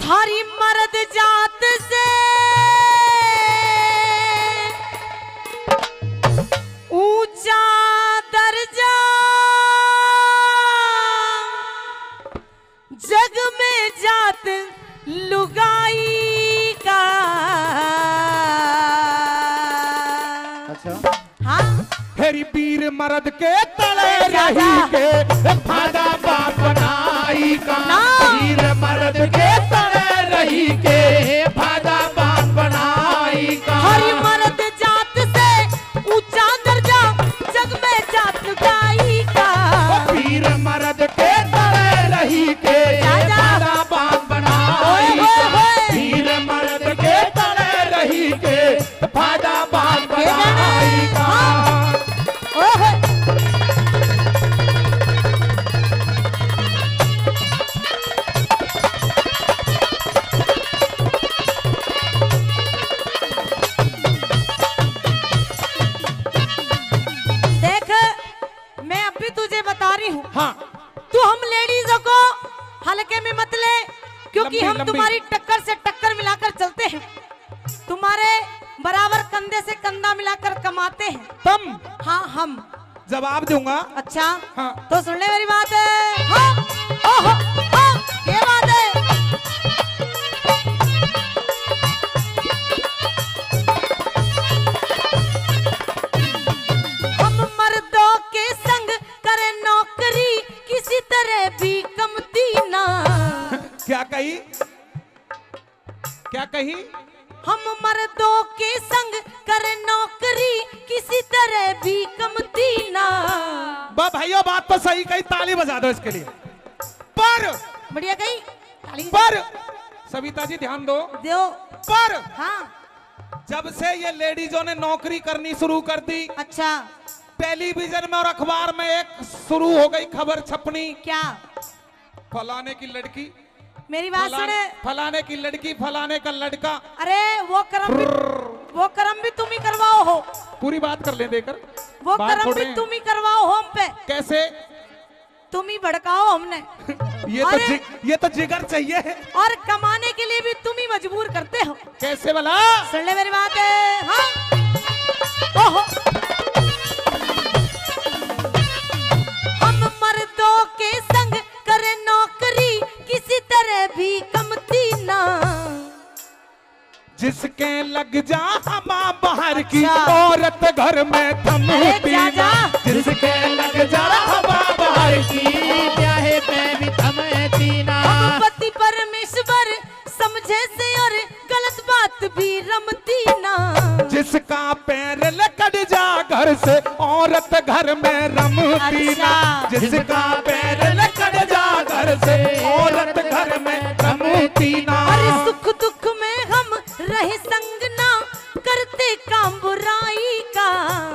हरी मर्द जात से ऊंचा दर्जा जग में जात लुगाई का। अच्छा हाँ फेरी वीर मर्द के तले रही के फादा बाप बनाई का। वीर मर्द के तले रही के फादा बाप बनाई का। हरी मर्द जात से ऊंचा दर्जा जग में जात लुगाई का। वीर मर्द के तले रही के फादा बाप बनाई का। वीर मर्द के तले रही के फादा बाप बनाई का। हाँ। तू हम लेडीजों को हल्के में मत ले, क्योंकि हम तुम्हारी टक्कर से टक्कर मिलाकर चलते हैं, तुम्हारे बराबर कंधे से कंधा मिलाकर कमाते हैं। तुम? हाँ हम। जवाब दूंगा। अच्छा हाँ। तो सुन ले मेरी बात है। हाँ ओहो हाँ ये बात है। हम मर्दों के संग करें नौकरी किसी तरह भी कमती ना। क्या कही? क्या कही? हम मर्दों के संग करें नौकरी किसी तरह भी कमती ना। भाइयों बात तो सही कही, ताली बजा दो इसके लिए। पर बढ़िया कही ताली। पर सविता जी ध्यान दो। पर हाँ जब से ये लेडीजों ने नौकरी करनी शुरू कर दी, अच्छा टेलीविजन में और अखबार में एक शुरू हो गई खबर छपनी। क्या? फलाने की लड़की, मेरी बात सुने। फलाने की लड़की, फलाने का लड़का। अरे वो कर्म भी तुम ही करवाओ हो। पूरी बात कर ले देकर। वो कर्म भी तुम ही करवाओ हो हम पे। कैसे? तुम ही भड़काओ हमने। ये तो जिगर चाहिए। और कमाने के लिए भी तुम ही मजबूर करते हो। कैसे भला? सुन ले मेरी बात है। हाँ ओहो हम मर्दों के संग करें नौकरी किसी तरह भी कमती ना। जिसके लग जा हमा बाहर की औरत घर में थमती ना। जिसके लग जा हमा बाहर की चाहे मैं भी थमती ना। पति परमेश्वर समझे से और गलत बात भी रमती ना। जिसका पैर लकड़ जा घर से औरत घर में रमती ना। जिसका पैर लकड़ जा घर से औरत घर में रमती ना। अरे सुख दुख में हम रहे संग ना करते काम बुराई का।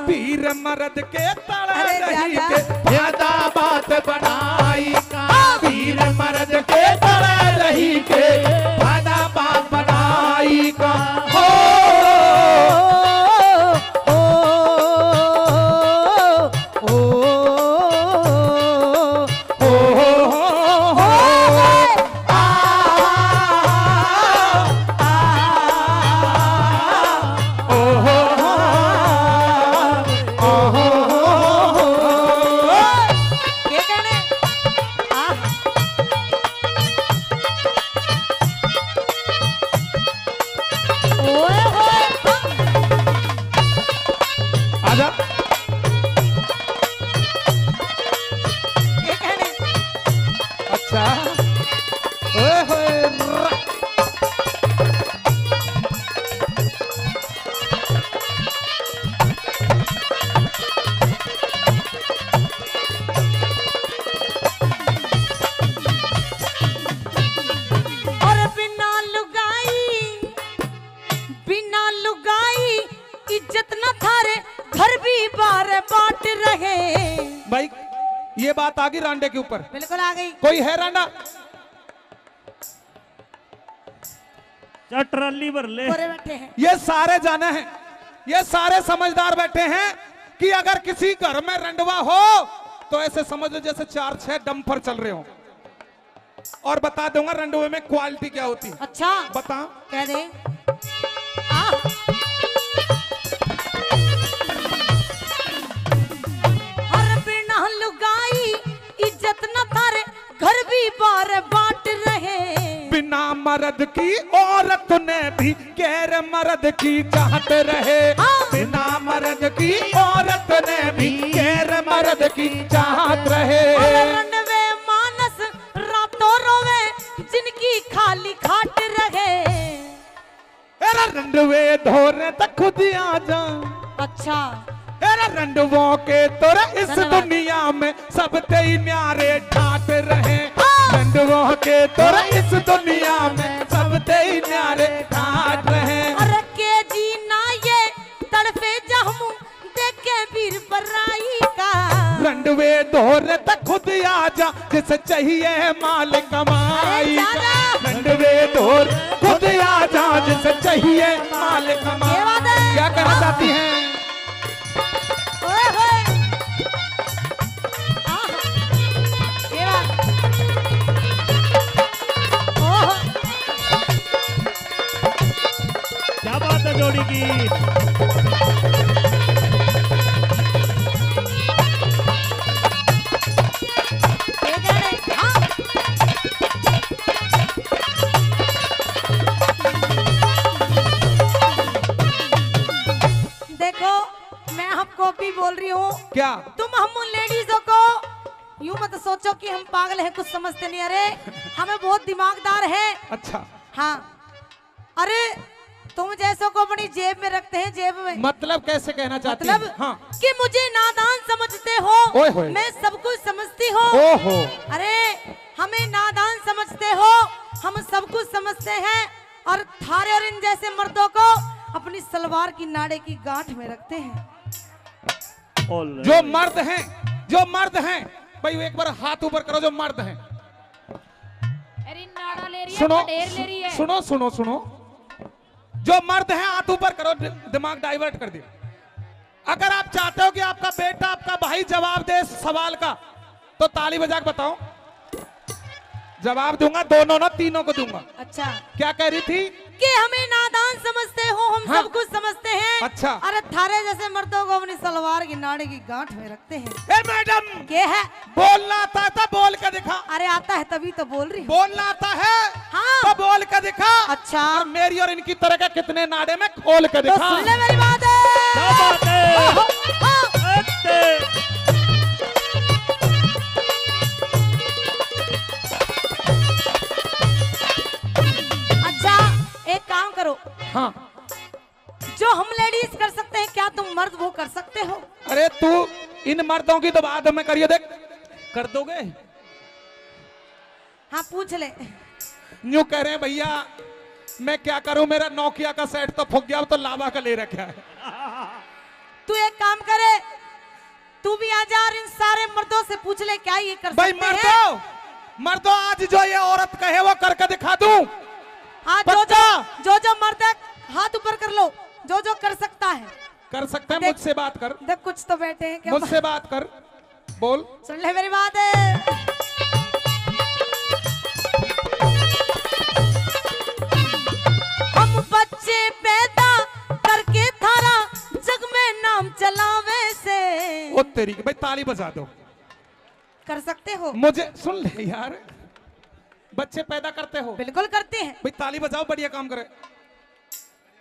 वीर मर्द के तले रही के फादा बात बनाई का। वीर मर्द के तले रही के फादा बात बनाई का। हो भाई ये बात आ गई रांडे के ऊपर। बिल्कुल आ गई। कोई है रांडा? ट्रली भर ले। बैठे हैं ये सारे जाने हैं, ये सारे समझदार बैठे हैं कि अगर किसी घर में रंडवा हो तो ऐसे समझ लो जैसे 4-6 डंपर चल रहे हो। और बता दूंगा रंडवे में क्वालिटी क्या होती है। अच्छा बता। कह दे। आ। हर बिना लुगाई इज्जत न थारे घर भी बार बाट रहे। बिना मर्द की औरत ने भी गैर मर्द की चाहत रहे। बिना मर्द की औरत ने भी गैर मर्द की चाहत रहे। रंडवे मानस रातों रोवे जिनकी खाली खाट रहे। रंडवे धोरे तक खुद आ जा। अच्छा रंडवों के तोरा इस दुनिया में सब तेई न्यारे ठाट रहे। रंडवों के तोरा इस दुनिया में सब तेई न्यारे ठाट रहे। अरे के जीना ये तड़पे जहमू देखे वीर बराई का। रंडवे धोरे तक खुद आ जा जिसे चाहिए माल कमाई का। रंडवे धोर खुद आ जा जिसे चाहिए माल कमाई। क्या कहना चाहती हैं? क्या बात है जोड़ी की। देखो मैं आपको भी बोल रही हूँ। क्या? तुम हम लेडीजों को यूं मत सोचो कि हम पागल हैं, कुछ समझते नहीं। अरे हमें बहुत दिमागदार है। अच्छा हाँ अरे तुम जैसों को अपनी जेब में रखते हैं, जेब में मतलब कैसे कहना चाहती मतलब हैं? हाँ। कि मुझे नादान समझते हो। ओए होए। मैं सब कुछ समझती हूँ। ओहो। अरे हमें नादान समझते हो, हम सब कुछ समझते हैं। और थारे और इन जैसे मर्दों को अपनी सलवार की नाड़े की गांठ में रखते हैं। जो मर्द हैं भाई एक बार हाथ ऊपर करो जो मर्द हैं। अरे नाड़ा ले रही है, सुनो ढेर ले रही है। सुनो सुनो सुनो जो मर्द हैं हाथ ऊपर करो, दिमाग डाइवर्ट कर दिया। अगर आप चाहते हो कि आपका बेटा आपका भाई जवाब दे इस सवाल का तो ताली बजा के बताओ। जवाब दूंगा, दोनों ना तीनों को दूंगा। अच्छा क्या कह रही थी? कि हमें नादान समझते हो, हम हाँ। सब कुछ समझते हैं। अच्छा। अरे थारे जैसे मर्दों को अपनी सलवार की नाड़े की गांठ में रखते हैं। ए मैडम क्या है? बोलना आता था, बोल के दिखा। अरे आता है तभी तो बोल रही हूँ। बोलना आता है हाँ। तो बोल के दिखा। अच्छा और मेरी और इनकी तरह के कितने नाड़े में खोल के तो दिखा। सुन ले मेरी बात है। क्या बात है। हाँ। अच्छा एक काम करो, हाँ। जो हम लेडीज कर सकते हैं क्या तुम मर्द वो कर सकते हो? अरे तू इन मर्दों की तो बात हमें करिए, देख कर दोगे? हाँ पूछ ले। यूं कह रहे हैं भैया मैं क्या करूं, मेरा नोकिया का सेट तो फूक गया, तो लावा का ले रखा है। तू एक काम करे, तू भी आ जा और इन सारे मर्दों से पूछ ले क्या ये कर भाई सकते हैं। मर्दों आज जो ये औरत कहे वो करके दिखा दूं। हाँ जो मर्द है हाथ ऊपर कर लो, जो कर सकता है कर सकते हैं। देख- मुझसे बात कर, देख कुछ तो बैठे हैं क्या? मुझसे बात कर, बोल। सुन ले मेरी बात है। हम बच्चे पैदा करके थारा जग में नाम चलावे से ओ तेरी की, भाई ताली बजा दो। कर सकते हो? मुझे सुन ले यार, बच्चे पैदा करते हो, बिल्कुल करते हैं। भाई ताली बजाओ, बढ़िया काम करे।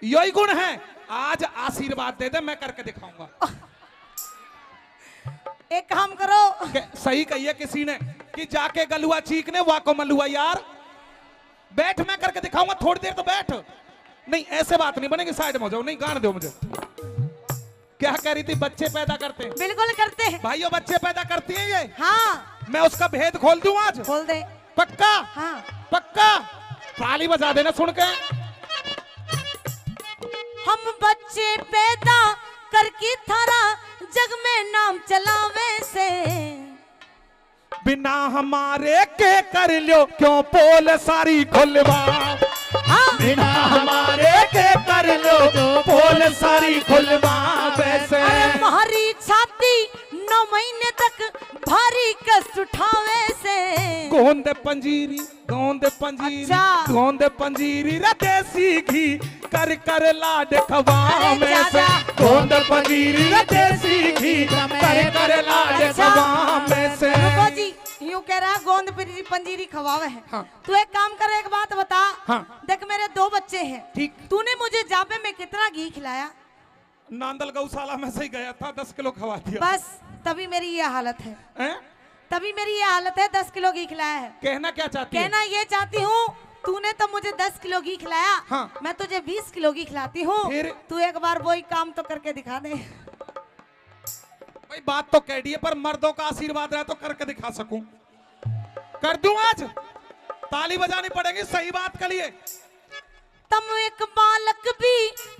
यही गुण है, आज आशीर्वाद दे दे, मैं करके दिखाऊंगा। एक काम करो, सही कही है किसी ने कि जाके गलुआ चीखने वाको मलुआ। यार बैठ, मैं करके दिखाऊंगा, थोड़ी देर तो बैठ। नहीं ऐसे बात नहीं बनेगी, साइड में हो जाओ। नहीं गान दो मुझे। क्या कह रही थी? बच्चे पैदा करते हैं। बिल्कुल करते हैं भाइयों बच्चे पैदा करती हैं ये। हाँ मैं उसका भेद खोल दूं आज। खोल दे। पक्का? हाँ पक्का। ताली बजा देना सुन के। हम बच्चे पैदा करके थारा जग में नाम चलावे से बिना हमारे के कर लो क्यों पोल सारी खुलवा। हाँ बिना हमारे के कर लो पोल सारी खुलवा। वैसे अरे हमारी छाती 9 महीने तक भारी कष्ट उठावे से गोंद पंजीरी गोंद पंजीरी अच्छा। गोंद पंजीरी रे देसी घी कर कर लाड खवा में से गोंद पंजीरी रे देसी घी कर कर लाड खवा में से। रुको जी, यूं कह रहा गोंद पंजीरी खवावे है। हाँ। तू एक काम कर, एक बात बता। हाँ। देख मेरे 2 बच्चे हैं, ठीक। तूने मुझे जापे में कितना घी खिलाया? नांदल गौशाला में से ही गया था, 10 किलो खवा दिया। बस तभी मेरी ये हालत है, हैं? तभी मेरी ये हालत है। 10 किलो घी खिलाया है। कहना क्या चाहती है? कहना ये चाहती हूँ, तूने तो मुझे 10 किलो घी खिलाया। हाँ। मैं तुझे 20 किलो घी खिलाती हूँ। फिर? तू एक बार वही काम तो करके दिखा दे। भाई बात तो कह दी है, पर मर्दों का आशीर्वाद रहे तो करके दिखा सकूं। कर दूं आज? ताली बजानी पड़ेगी सही बात के लिए। तुम एक बालक भी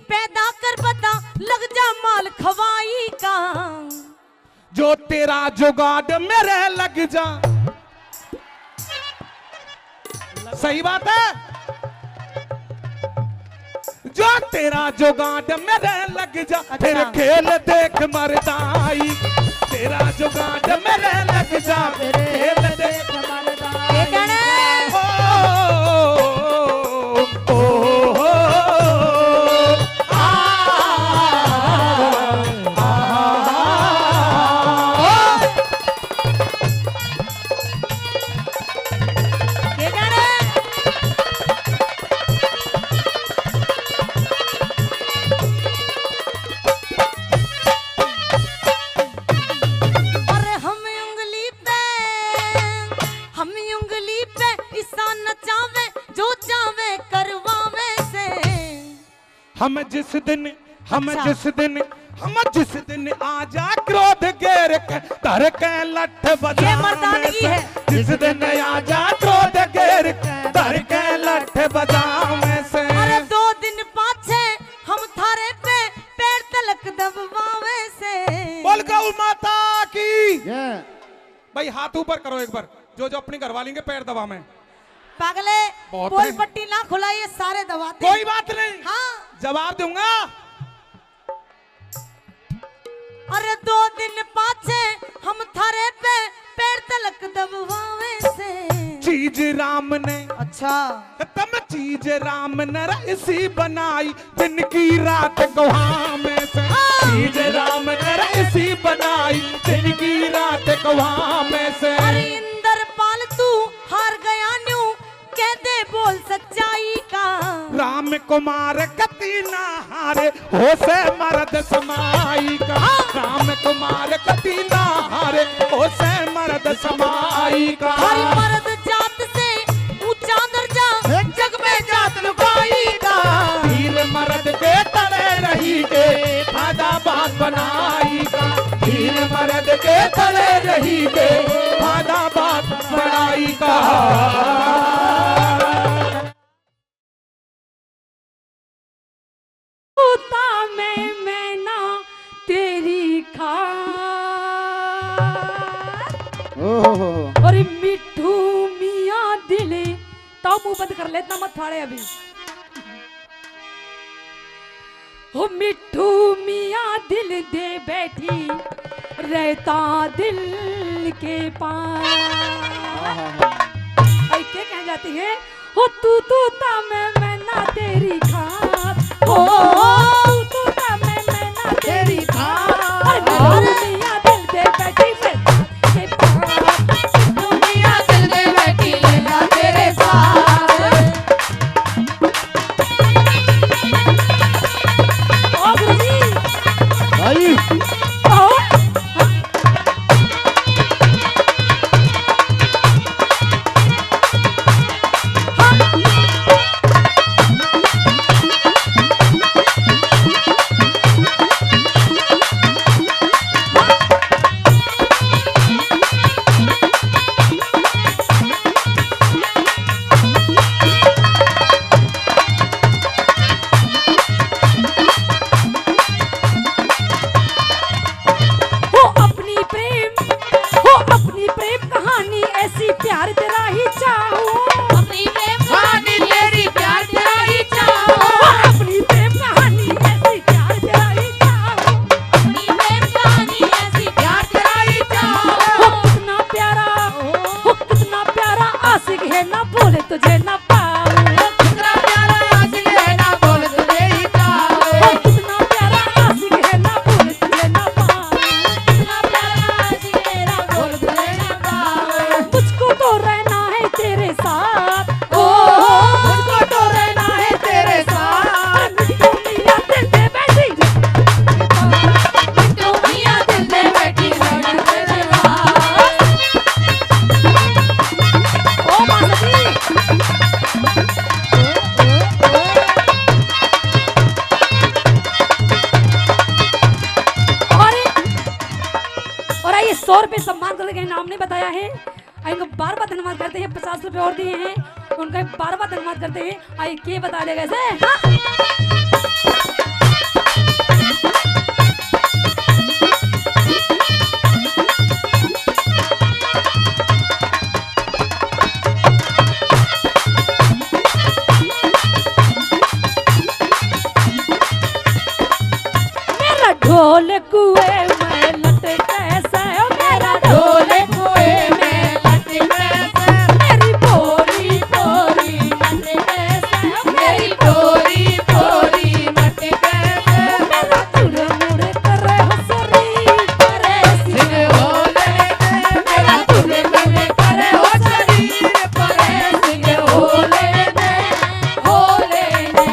पैदा कर बता, लग जा माल खवाई का। जो तेरा जुगाड़ मेरे लग जा। सही बात है। जो तेरा जुगाड़ मेरे लग जा, फिर खेल देख मरदाई। तेरा जुगाड़ मेरे लग जा, फिर खेल देख मरदाई। ये कहना है। ये कहना है। और हम उंगली पे ईसा नचावे, जो चावे करवावे से। हम जिस दिन अच्छा। हम जिस दिन आजा क्रोध घेर के धर के लठ बजा। ये मर्दानगी है। जिस दिन आजा क्रोध घेर के धर के लठ बजा में से। अरे 2 दिन पाछे हम थारे पे पैर तलक दबवावे से। बोल गौ माता की। भाई हाथ ऊपर करो एक बार, जो जो अपनी घरवाली के पैर दबा में। पागले, बहुत पोल है। पट्टी ना खुलाइए, सारे दबाते। कोई बात नहीं, हाँ। जवाब दूंगा। अरे 2 दिन पाछे हम थारे पे पैर तलक दबवावे से। चीज राम ने अच्छा। तम चीज राम ने इसी बनाई, दिन की रात गुहा में से। चीज राम ने इसी बनाई, दिन की रात गुहा में से। अरे इंद्रपाल तू हार गया न्यू, कह दे बोल सच्चाई का। राम कुमार कति ना हारे, हो से मर्द समाई का। राम कुमार कति ना हारे, हो से मर्द समाई का। हर मर्द जात से ऊंचा दर्जा, जग में जात लुकाई का। वीर मर्द के तले रही के फायदाबाद बनाई का। वीर मर्द के तले रही के फायदाबाद बनाई का। मैं ना तेरी खा। और मिठू मियाँ दिले तो मुंह बंद कर ले, इतना मत फाड़े अभी। हो मिठू मियाँ दिल दे बैठी, रहता दिल के पास। क्या कह जाती है? हो तू ता मैं ना तेरी खास। हो तू ता मैं ना तेरी खास। मियाँ दिल दे बैठी, रहता के पास। मियाँ दिल दे बैठी, रहता तेरे साथ। ओ गुरुजी भाई 100 रुपए सम्मान करके नाम नहीं बताया है। इनको बार बार धन्यवाद करते हैं। 50 रुपए और दिए हैं, उनका बार बार धन्यवाद करते हैं। आइए के बता देगा ऐसे। मेरा ढोल कुएं में लटके से, मेरा ढोल कुएं में लटके से, मेरी बोरी बोरी लटके से, मेरी बोरी बोरी लटके से, मेरा चुर मुड़ करे हसरी करे सिर होले, मेरा चुर मुड़ करे हसरी करे सिर होले ने होले ने।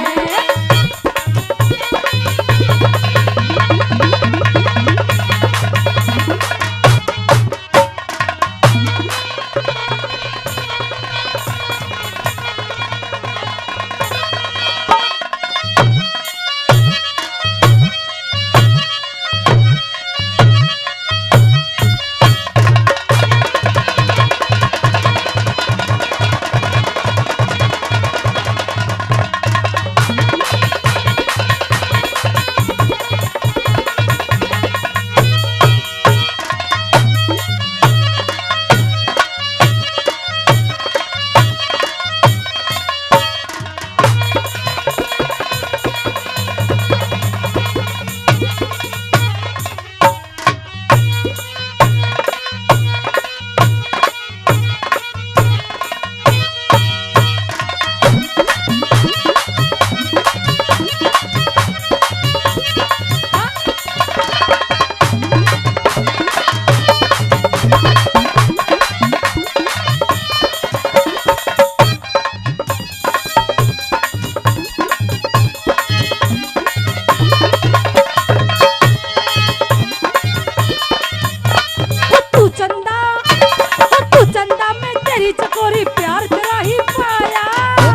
तू चंदा में तेरी चकोरी प्यार तेरा ही पाया,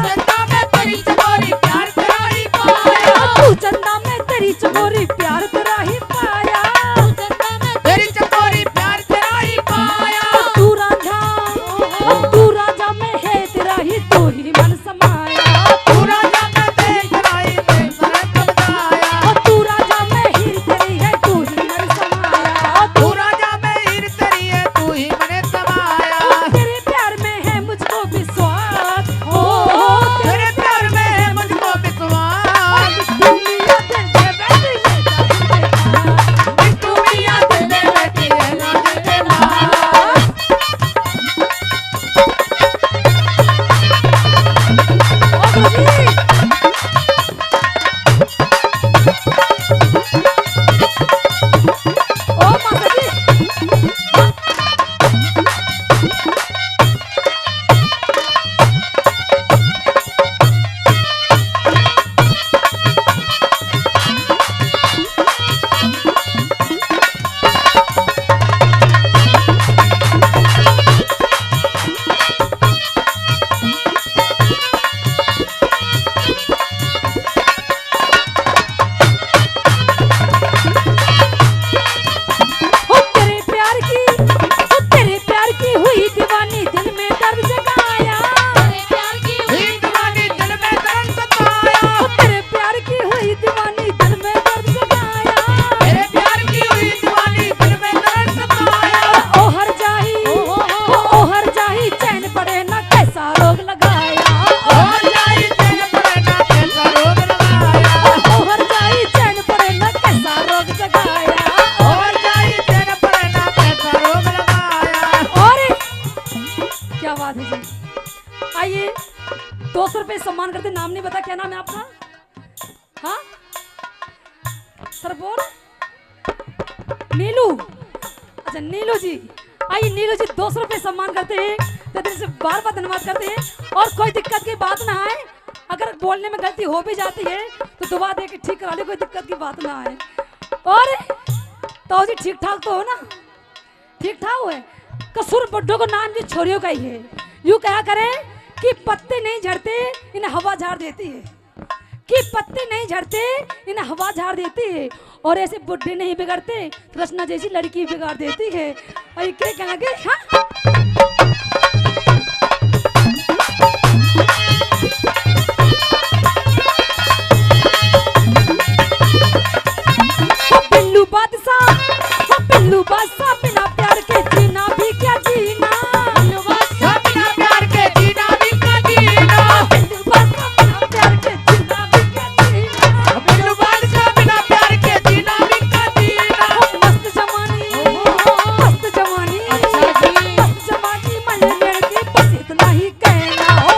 चंदा में तेरी चकोरी प्यार तेरा ही पाया, तू चंदा में तेरी चकोरी प्यार तेरा ही पाया, चंदा में तेरी चकोरी प्यार तेरा ही पाया। तू राजा में है तेरा ही तू ही मन समाया, तू राजा में तेरा ही मन समाया, तू राजा में हीर तेरी है तू ही मन समाया, तू राजा में हीर तेरी है तू ही मन समाया। तेरे प्यार में है मुझको विश्वास, हो तेरे प्यार में है मुझको विश्वास। दुनिया दिल दे बैठी है, दुनिया दिल दे बैठी है ना दिल ओ माता जी। तेरे प्यार की हुई दीवानी दिल में दर्द जगाया, तेरे प्यार की हुई दीवानी दिल में दर्द जगाया, तेरे प्यार की हुई दीवानी दिल में दर्द जगाया, तेरे प्यार की हुई दीवानी दिल में दर्द जगाया। ओ हर जाही चैन पड़े ना कैसा रोग लगाया, ओ हर जाही चैन पड़े ना कैसा रोग लगाया, ओ हर जाही चैन पड़े ना कैसा रोग जगाया, ओ हर जाही चैन पड़े ना कैसा रोग लगाया। और क्या बात है जी। आइए 200 रुपए सम्मान करते। नाम नहीं बता, क्या नाम है आपका? हाँ सर बोल। नीलू, अच्छा नीलू जी। आइए नीलू जी 200 रुपए सम्मान करते हैं, तो दिल से बार बार धन्यवाद करते हैं। और कोई दिक्कत की बात ना आए, अगर बोलने में गलती हो भी जाती है तो दुआ दे के ठीक करा ले, कोई दिक्कत की बात ना आए। और तो जी ठीक ठाक तो हो ना? ठीक ठाक हुए। कसूर बुड्ढों को नाम भी छोरियों का ही है। यूं कहा करें कि पत्ते नहीं झड़ते, इन्हें हवा झाड़ देती है। कि पत्ते नहीं झड़ते, इन्हें हवा झाड़ देती है, और ऐसे बुढ़े नहीं बिगड़ते, रचना जैसी लड़की बिगाड़ देती है। और क्या कहने लगे? हाँ पिल्लू बादशाह, पिल्लू बादशाह, बिना प्यार के जीना भी क्या जीना। पिल्लू बादशाह बिना प्यार के जीना भी क्या जीना। पिल्लू बादशाह बिना प्यार के जीना भी क्या जीना। पिल्लू बादशाह बिना प्यार के जीना भी क्या जीना। मस्त जवानी, मस्त जवानी, मस्त जवानी, मजे मेरे की बस इतना ही कहना। हो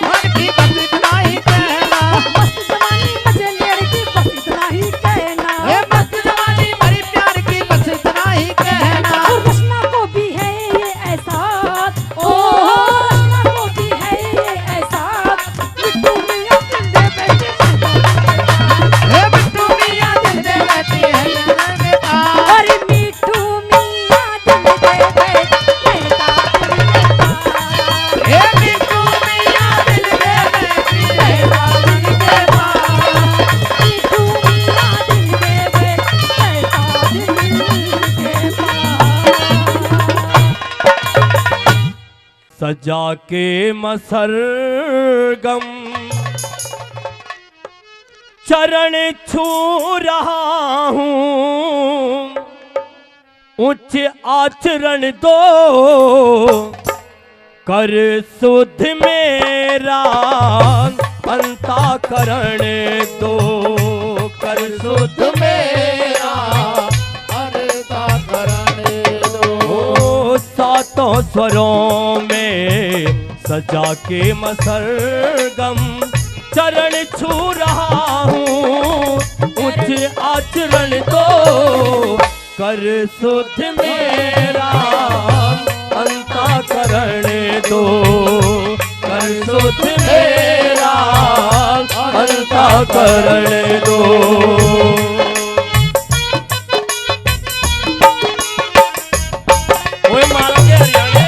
मन की बस इतना ही कहना। मस्त जवानी, मजे मेरे की बस इतना ही कहना। हे मस्त जवानी मेरी प्यार की बस इतना ही कहना। और रचना को भी है ये एहसास, ओ रचना को भी है ये एहसास, मिट्टू मियां दिल दे बैठे हे बिट्टू मियां दिल दे बैठी है नैना में तार। अरे मिट्टू मियां दिल दे बैठे हे बिट्टू मियां दिल दे बैठी है बावन के पार। मिट्टू मियां दिल दे बैठे दिल के पास। सजा के मसरगम चरण छू रहा हूँ, उच्च आचरण दो कर सुध मेरा अंतःकरण दो कर सुध मेरा अर्ता करने दो। ओ सातों स्वरों में सजा के मसरगम चरण छू रहा हूँ, उच्च आचरण दो कर सुध मेरा अंतःकरण दो कर सुध मेरा अंतःकरण दो। ओए मारो के हरियाणे।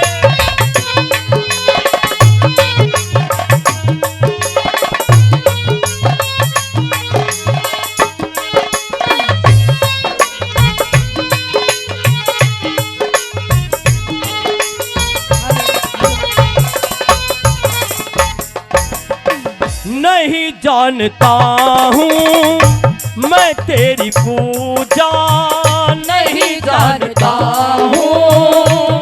नहीं जानता हूँ मैं तेरी पूजा, नहीं जानता हूँ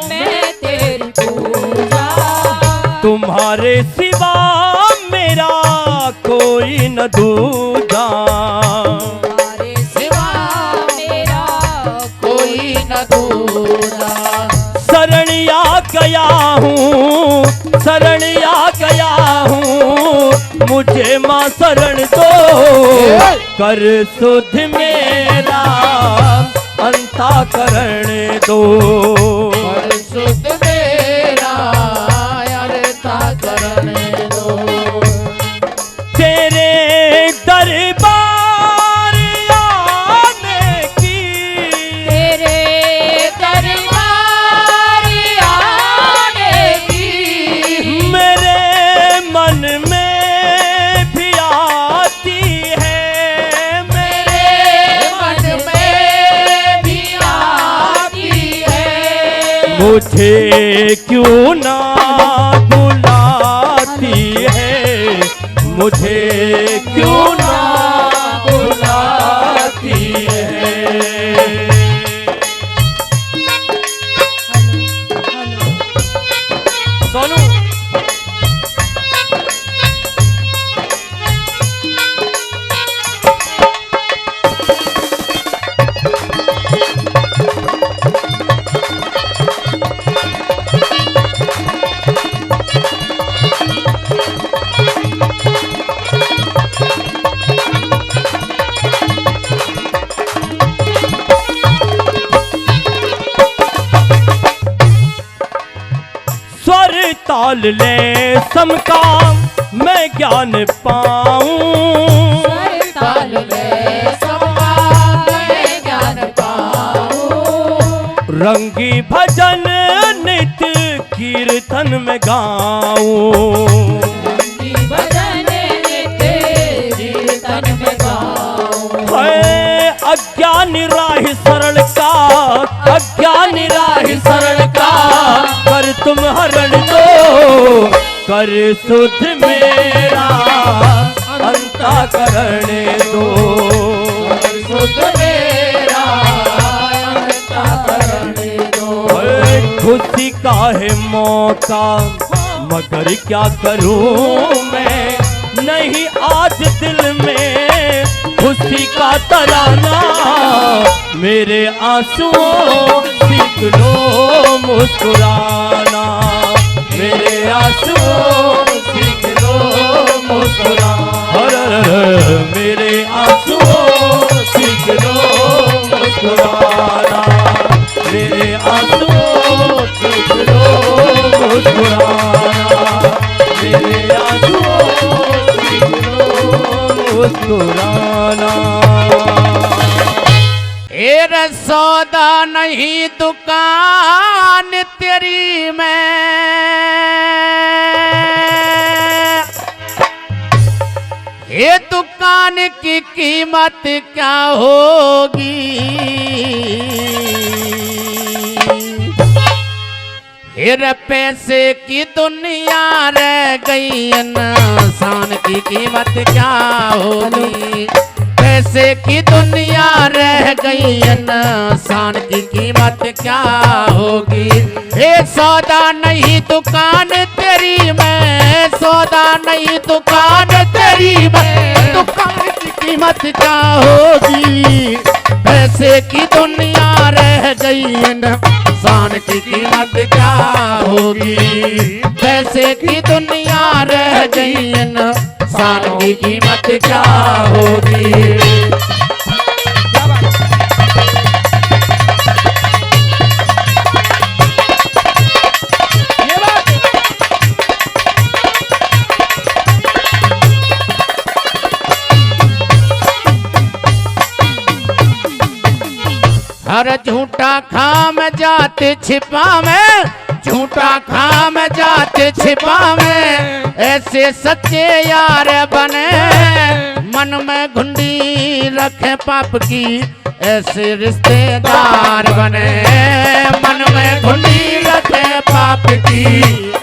मैं तेरी पूजा, तुम्हारे सिवा मेरा कोई न दूजा। तुम्हारे सिवा मेरा कोई न दूजा। शरण आ गया हूँ, शरण आ गया हूँ, मुझे माँ शरण दो कर सुध मेरा अंतःकरण दो कर सुध मेरा अर्ता करने दो। तेरे दरबार आने की, तेरे दरबार आने की मेरे मन में भी आती है, मेरे मन में भी आती है। मुझे क्यों ना बुलाती है, मुझे क्यों ना बुलाती है। सोनू स्वर ताल ले समका मैं ज्ञान पाऊं, ताल में सबका मैं ज्ञान पाऊं। रंगी भजन नित कीर्तन में गाऊं, भजन नित तुम हरण दो, कर सुध मेरा अंतःकरण दो। सुध मेरा अंतःकरण दो। खुशी का है मौका मगर क्या करूं मैं, नहीं आज दिल में खुशी का तराना। मेरे आंसुओं सीख लो मुस्कुराना, मेरे आंसुओं सीख लो मुस्कुराना, मेरे आंसुओं सीख लो मुस्कुराना, मेरे आंसुओं सीख लो मुस्कुराना, मेरे आंसुओं सीख लो मुस्कुराना। ए सौदा नहीं दुकान तेरी मैं, ये दुकान की कीमत क्या होगी। फिर पैसे की दुनिया रह गई, इंसान की कीमत क्या होगी। पैसे की दुनिया रह गई, इंसान की कीमत क्या होगी। ये सौदा नहीं दुकान तेरी मैं, सौदा नहीं दुकान तेरी मैं, दुकान की कीमत क्या होगी। पैसे की दुनिया रह गई, इंसान की कीमत क्या होगी। पैसे की दुनिया रह गई, इंसान की कीमत क्या होगी। हर झूठा खाम जाते छिपा में, झूठा खाम जाते छिपा में, ऐसे सच्चे यार बने। मन में घुंडी रखे पाप की, ऐसे रिश्तेदार बने। मन में घुंडी रखे पाप की,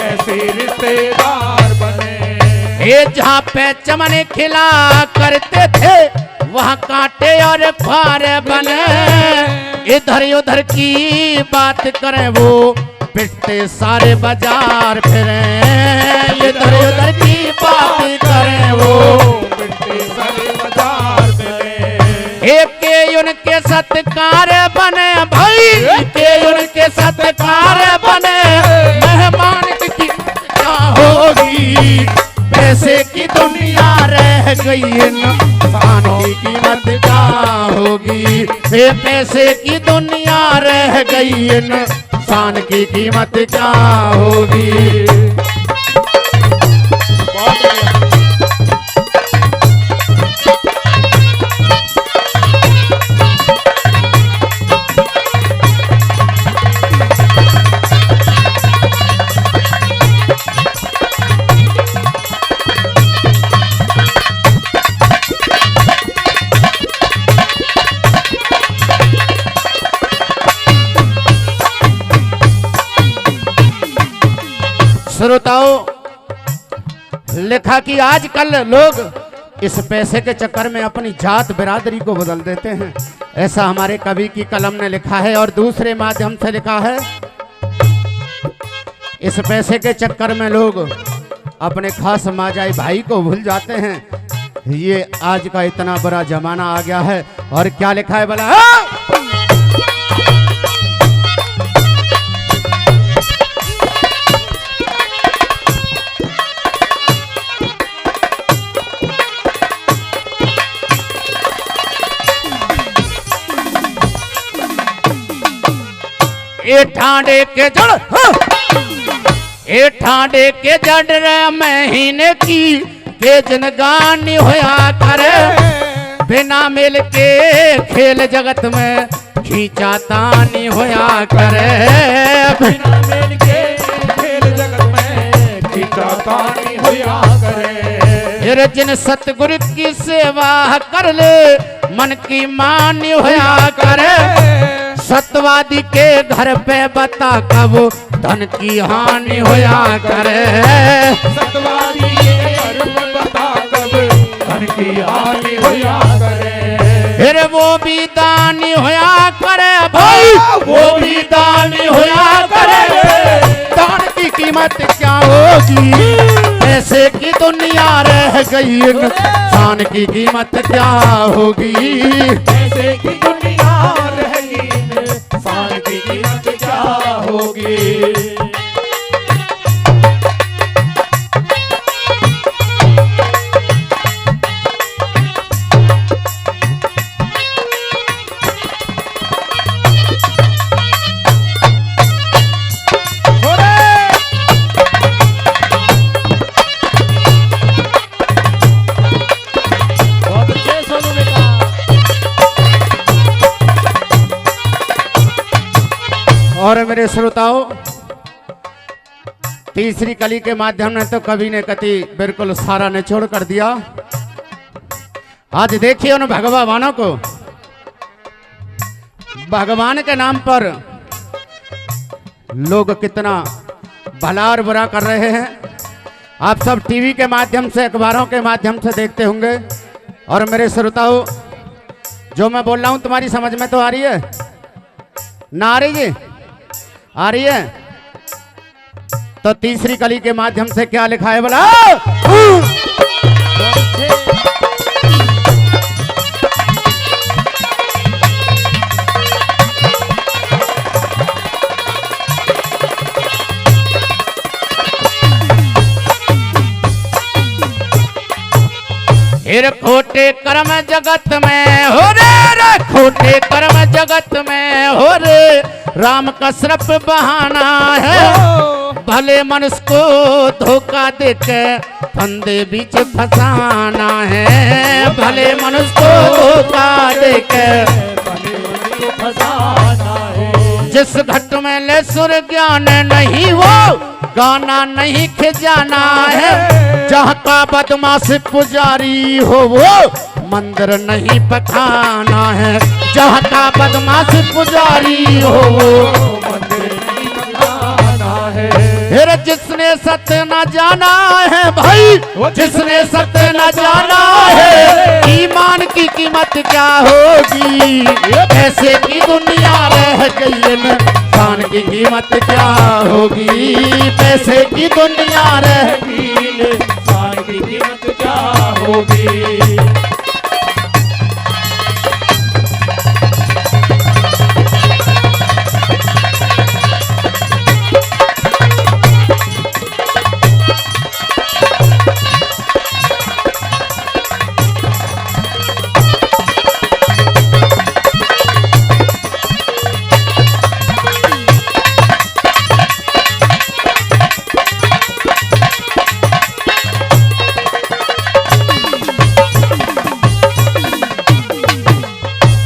ऐसे रिश्तेदार बने। ये जहाँ पे चमन खिला करते थे, वहाँ कांटे और फार बने। इधर उधर की बात करें वो पिटते सारे बाजार फिरे। इधर उधर की बात करें वो पिटते सारे बाजार फिरे। एक के उनके सत्कार बने भाई, के उनके सत्कार बने। मेहमान की क्या होगी। पैसे की दुनिया रह गई, इंसानों की कीमत क्या होगी। ये पैसे की दुनिया रह गई, इंसान की कीमत क्या होगी। श्रोताओं, लिखा कि आजकल लोग इस पैसे के चक्कर में अपनी जात बिरादरी को बदल देते हैं। ऐसा हमारे कवि की कलम ने लिखा है और दूसरे माध्यम से लिखा है। इस पैसे के चक्कर में लोग अपने खास माजाई भाई को भूल जाते हैं। ये आज का इतना बड़ा जमाना आ गया है। और क्या लिखा है भला? ए ठांडे के जड़, ए ठांडे के जड़ महीने की के जनगानी होया करे। बिना मिल के खेल जगत में खींचा तानी होया करे। बिना मिल के खेल जगत में खींचा तानी होया करे। फिर जिन सतगुरु की सेवा कर ले, मन की मानी होया करे। सतवादी के घर पे बता कब धन की हानि होया करे। सतवारी ये कर्म बता कब धन की हानि होया करे। फिर वो भी दानी होया करे भाई, वो भी दानी होया करे। दान की कीमत क्या होगी, पैसे की दुनिया रह गई, इंसान की कीमत क्या होगी। पैसे की दुनिया रह गई, इंसान की कीमत क्या होगी। और मेरे श्रोताओं, तीसरी कली के माध्यम ने तो कवि ने कति बिल्कुल सारा निचोड़ कर दिया। आज देखिए उन भगवानों को, भगवान के नाम पर लोग कितना भला और बुरा कर रहे हैं। आप सब टीवी के माध्यम से, अखबारों के माध्यम से देखते होंगे। और मेरे श्रोताओं, जो मैं बोल रहा हूं तुम्हारी समझ में तो आ रही है ना? आ रही जी? आ रही है? तो तीसरी कली के माध्यम से क्या लिखा है बोला? फिर खोटे कर्म जगत में हो रे, खोटे कर्म जगत में हो रे, राम का सिर्फ बहाना है। भले मनुष्य को धोखा देके फंदे बीच फंसाना है। भले मनुष्य को धोखा देके फसाना है। जिस घट में ले सुर ज्ञान नहीं, वो गाना नहीं खिजाना है। जहाँ का बदमाश पुजारी हो, वो मंदिर नहीं पखाना है। जहाँ का बदमाश पुजारी हो, मंदिर नहीं पखाना है। फिर जिसने सत्य न जाना है भाई, जिसने सत्य न जाना है, ईमान की कीमत क्या होगी। पैसे की दुनिया रह गई, इंसान की कीमत क्या होगी। पैसे की दुनिया रह गई, इंसान की कीमत क्या होगी।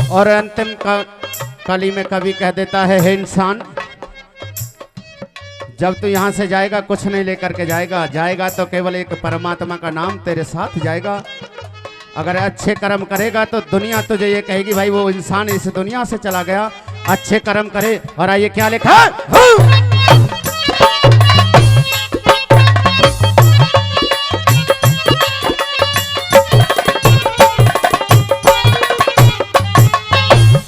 और अंतिम कली में कवि कह देता है, हे इंसान, जब तू यहाँ से जाएगा कुछ नहीं लेकर के जाएगा तो केवल एक परमात्मा का नाम तेरे साथ जाएगा। अगर अच्छे कर्म करेगा तो दुनिया तुझे ये कहेगी भाई वो इंसान इस दुनिया से चला गया। अच्छे कर्म करे। और आइए क्या लिखा,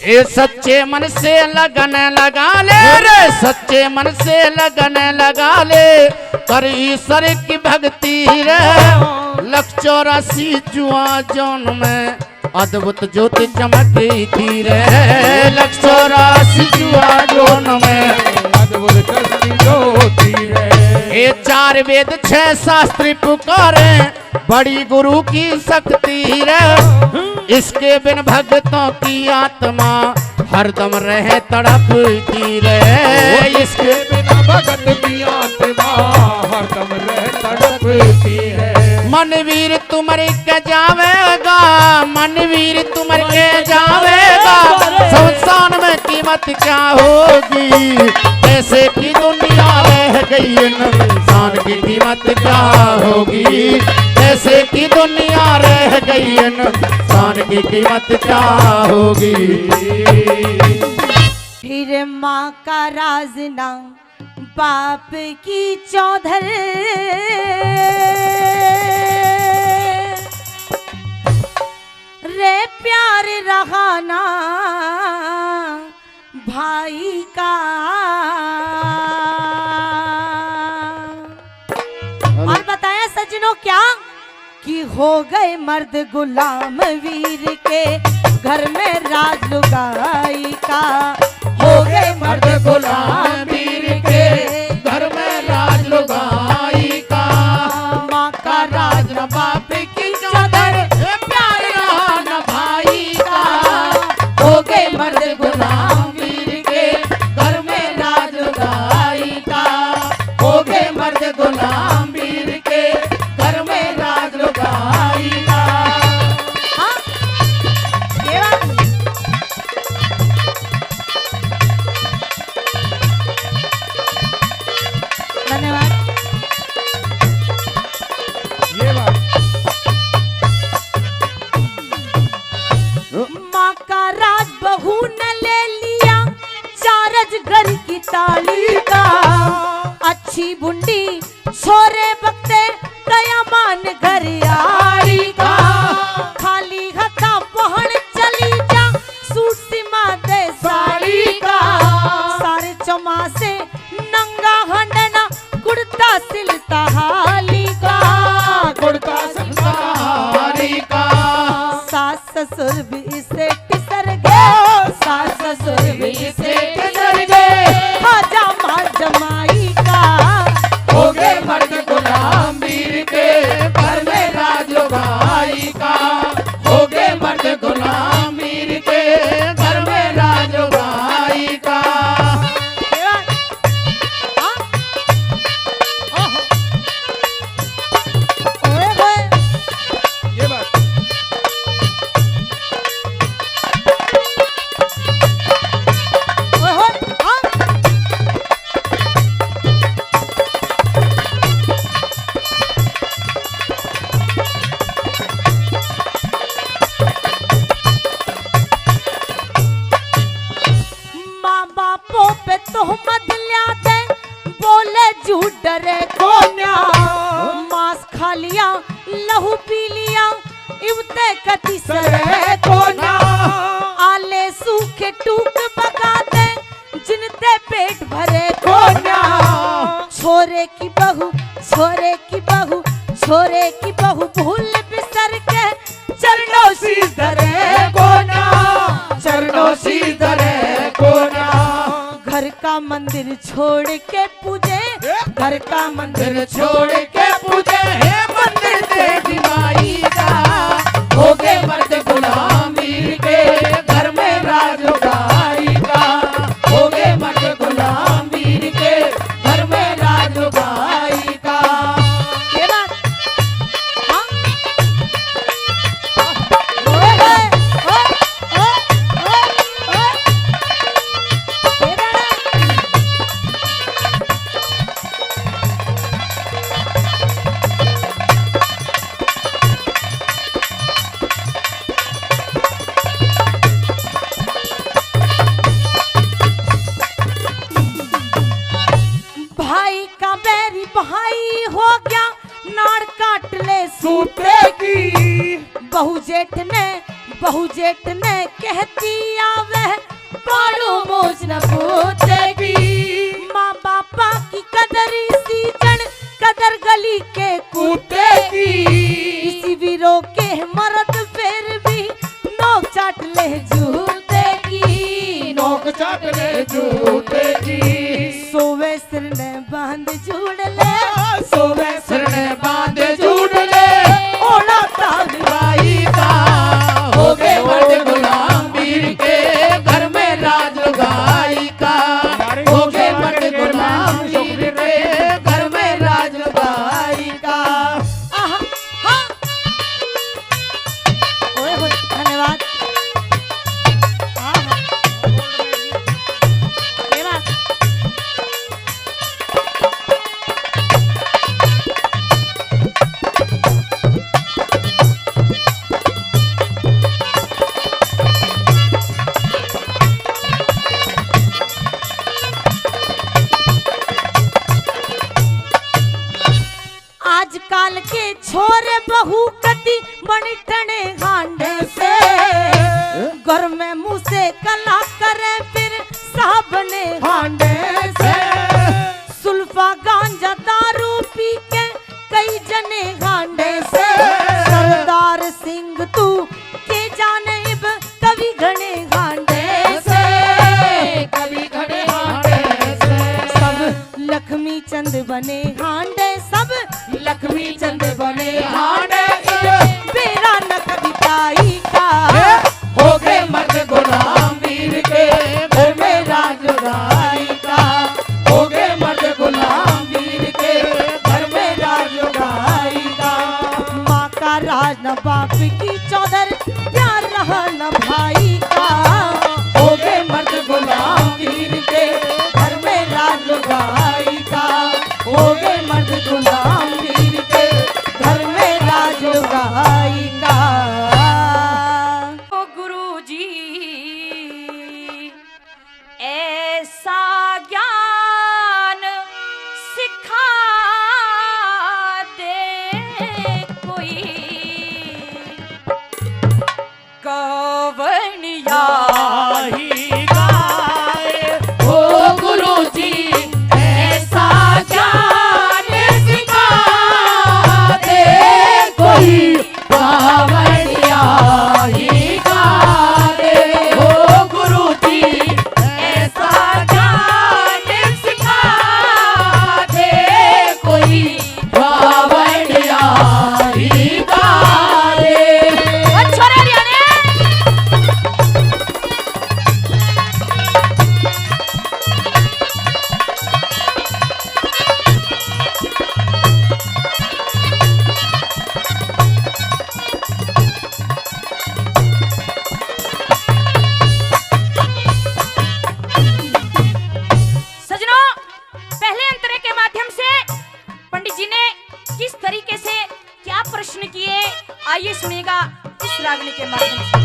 ये सच्चे मन से लगन लगा ले रे, सच्चे मन से लगन लगा ले, कर ईश्वर की भक्ति रे। 184 जुआ जौन में अद्भुत ज्योति चमकी थी रे। 184 जुआ जौन में अद्भुत ज्योति रे। ये 4 वेद 6 शास्त्री पुकारे, बड़ी गुरु की शक्ति रे। इसके बिन भक्तों की आत्मा हरदम रहे तड़पती रे। इसके बिना भगत की आत्मा हरदम रहे तड़पती है। मनवीर तुमर के जावेगा, मनवीर तुमर के जावेगा, संसार में कीमत क्या होगी। पैसे की दुनिया रह गई, इंसान की कीमत क्या होगी। पैसे की दुनिया रह गई, इंसान की कीमत क्या होगी। फिर माँ का राज ना बाप की चौधर रे प्यार रहा ना भाई का। और बताया सज्जनों क्या कि हो गए मर्द गुलाम वीर के घर में राज लुगाई का। हो गए मर्द गुलाम वीर के घर में राज लुगाई का। माँ का राज न बाप की चादर प्यार रहा न भाई का। हो गए मर्द गुलाम वीर के घर में राज लुगाई का। हो गए मर्द गुलाम वीर के घर में राज लुगाई का। हाँ? ये बात धन्यवाद। ये बात माँ का राज बहू ने ले लिया चारज घर की ताली का। अच्छी बुंडी छोरे बकते गया मान घर यारी का। खाली हथा पहन चली जा सूट सिमा दे साड़ी का। सारे चौमासे नंगा हंडना कुर्ता सिलता हाली का। कुर्ता संसारी का। सास ससुर भी इसे टिसर गए। सास ससुर भी इसे टिसर गए। खाजा मार जमाई का। हो गए मर्द गुलाम वीर के घर में राज लुगाई का। हो गए मर्द गुलाम वीर के घर में राज लुगाई का। हाँ? ओहो। ओए होए। ये बात ओए होए। हाँ? माँ बापों पे तोहमत ल्याते बोले झूठ डरे कोन्या। मांस खा लिया लहू पी लिया इवते कति सरे कोन्या। आले सूखे टूक बगाते जिनते पेट भरे कोन्या। छोरे की बहू छोरे की बहू छोरे की बहू भूल बिसर के चरणों सी धरे कोन्या। चरणों सी धरे कोना। घर का मंदिर छोड़ के पूजे घर का मंदिर दिल छोड़ के पूजे हे मंदिर देवी माई का। हो गए मर्द गुलाम वीर के घर में राज लुगाई का। हो गए मर्द गुलाम वीर के घर में राज लुगाई का। ये बात हाँ? ओए होए, ओए, ओए, ओए, ओए। ये दादा। भाई का बैरी भाई हो गया नाड़ काट ले सूते की बहु जेठ ने कहती आवे पाड़ो मोज न पूते की। माँ बापा की कदर इसी जन कदर गली के कुत्ते की। इसी वीरों के मर्द फिर भी नोक चाट ले जूते की। नोक चाट ले जूते की। सोवे सिर ने बांध जुड़ ले सोवे सिर ने बांध जुड़ ले ओला ताज भाई का। हो गए मर्द गुलाम वीर के घर में राज लुगाई का। हो गए मर्द गुलाम वीर के घर में राज लुगाई का। आहा, हाँ। ओए होए, धन्यवाद। आहा। ये बात। छोरे बहू कदी बनी टने हांडे से घर में मुंह से कला करे फिर साबने हांडे से सुल्फा गांजा दारू पी के कई जने हांडे से सरदार सिंह तू के जाने इब कभी घने हांडे से कभी घड़े हांडे से सब लक्ष्मी चंद बने हांडे सब लक्ष्मी चंद बने हांडे बेरा न कविताई का हो गए मर्द गुलाम वीर के घर में राज गाई का हो गए मर्द गुलाम वीर के घर में राज गाई का माँ का राज न बाप की चौधर प्यार रहा न भाई का हो गए मर्द गुलाम वीर के घर में राज गाई का हो गए मर्द गुलाम वीर के घर में राज गाई का ओ गुरुजी ऐसा ज्ञान सिखा दे कोई कवनिया ही गाए ओ गुरुजी ऐसा ज्ञान सिखा दे कोई बावड़िया ही गा दे ओ गुरुजी ऐसा ज्ञान सिखा दे कोई बावड़िया ही गा दे सजनों, पहले अंतरे के माध्यम से पंडित जी ने किस तरीके से क्या प्रश्न किए, आइए सुनिएगा इस रागनी के माध्यम से।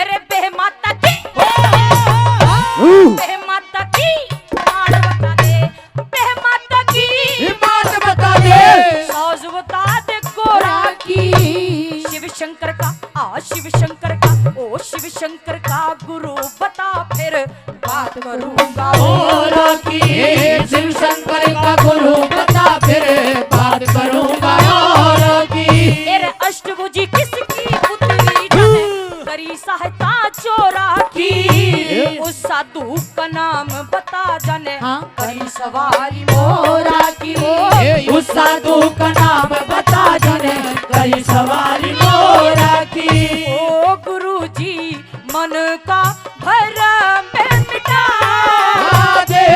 अरे बे माता की बे माता की मान बता दे, बे माता की बात बता दे साज बता दे गोरा की शिव शंकर का शिव शंकर का ओ शिव शंकर का गुरु बता फिर बात करूंगा और की शिव शंकर का गुरु बता फिर बात करूंगा और की तेरे अष्टभुजी किसकी पुत्री जाने करी सहायता चोरा की उस साधु का नाम बता जाने करी सवारी मोरा की उस साधु का नाम बता जाने कई सवारी मोरा की ओ गुरुजी मन का भरम मिटा दे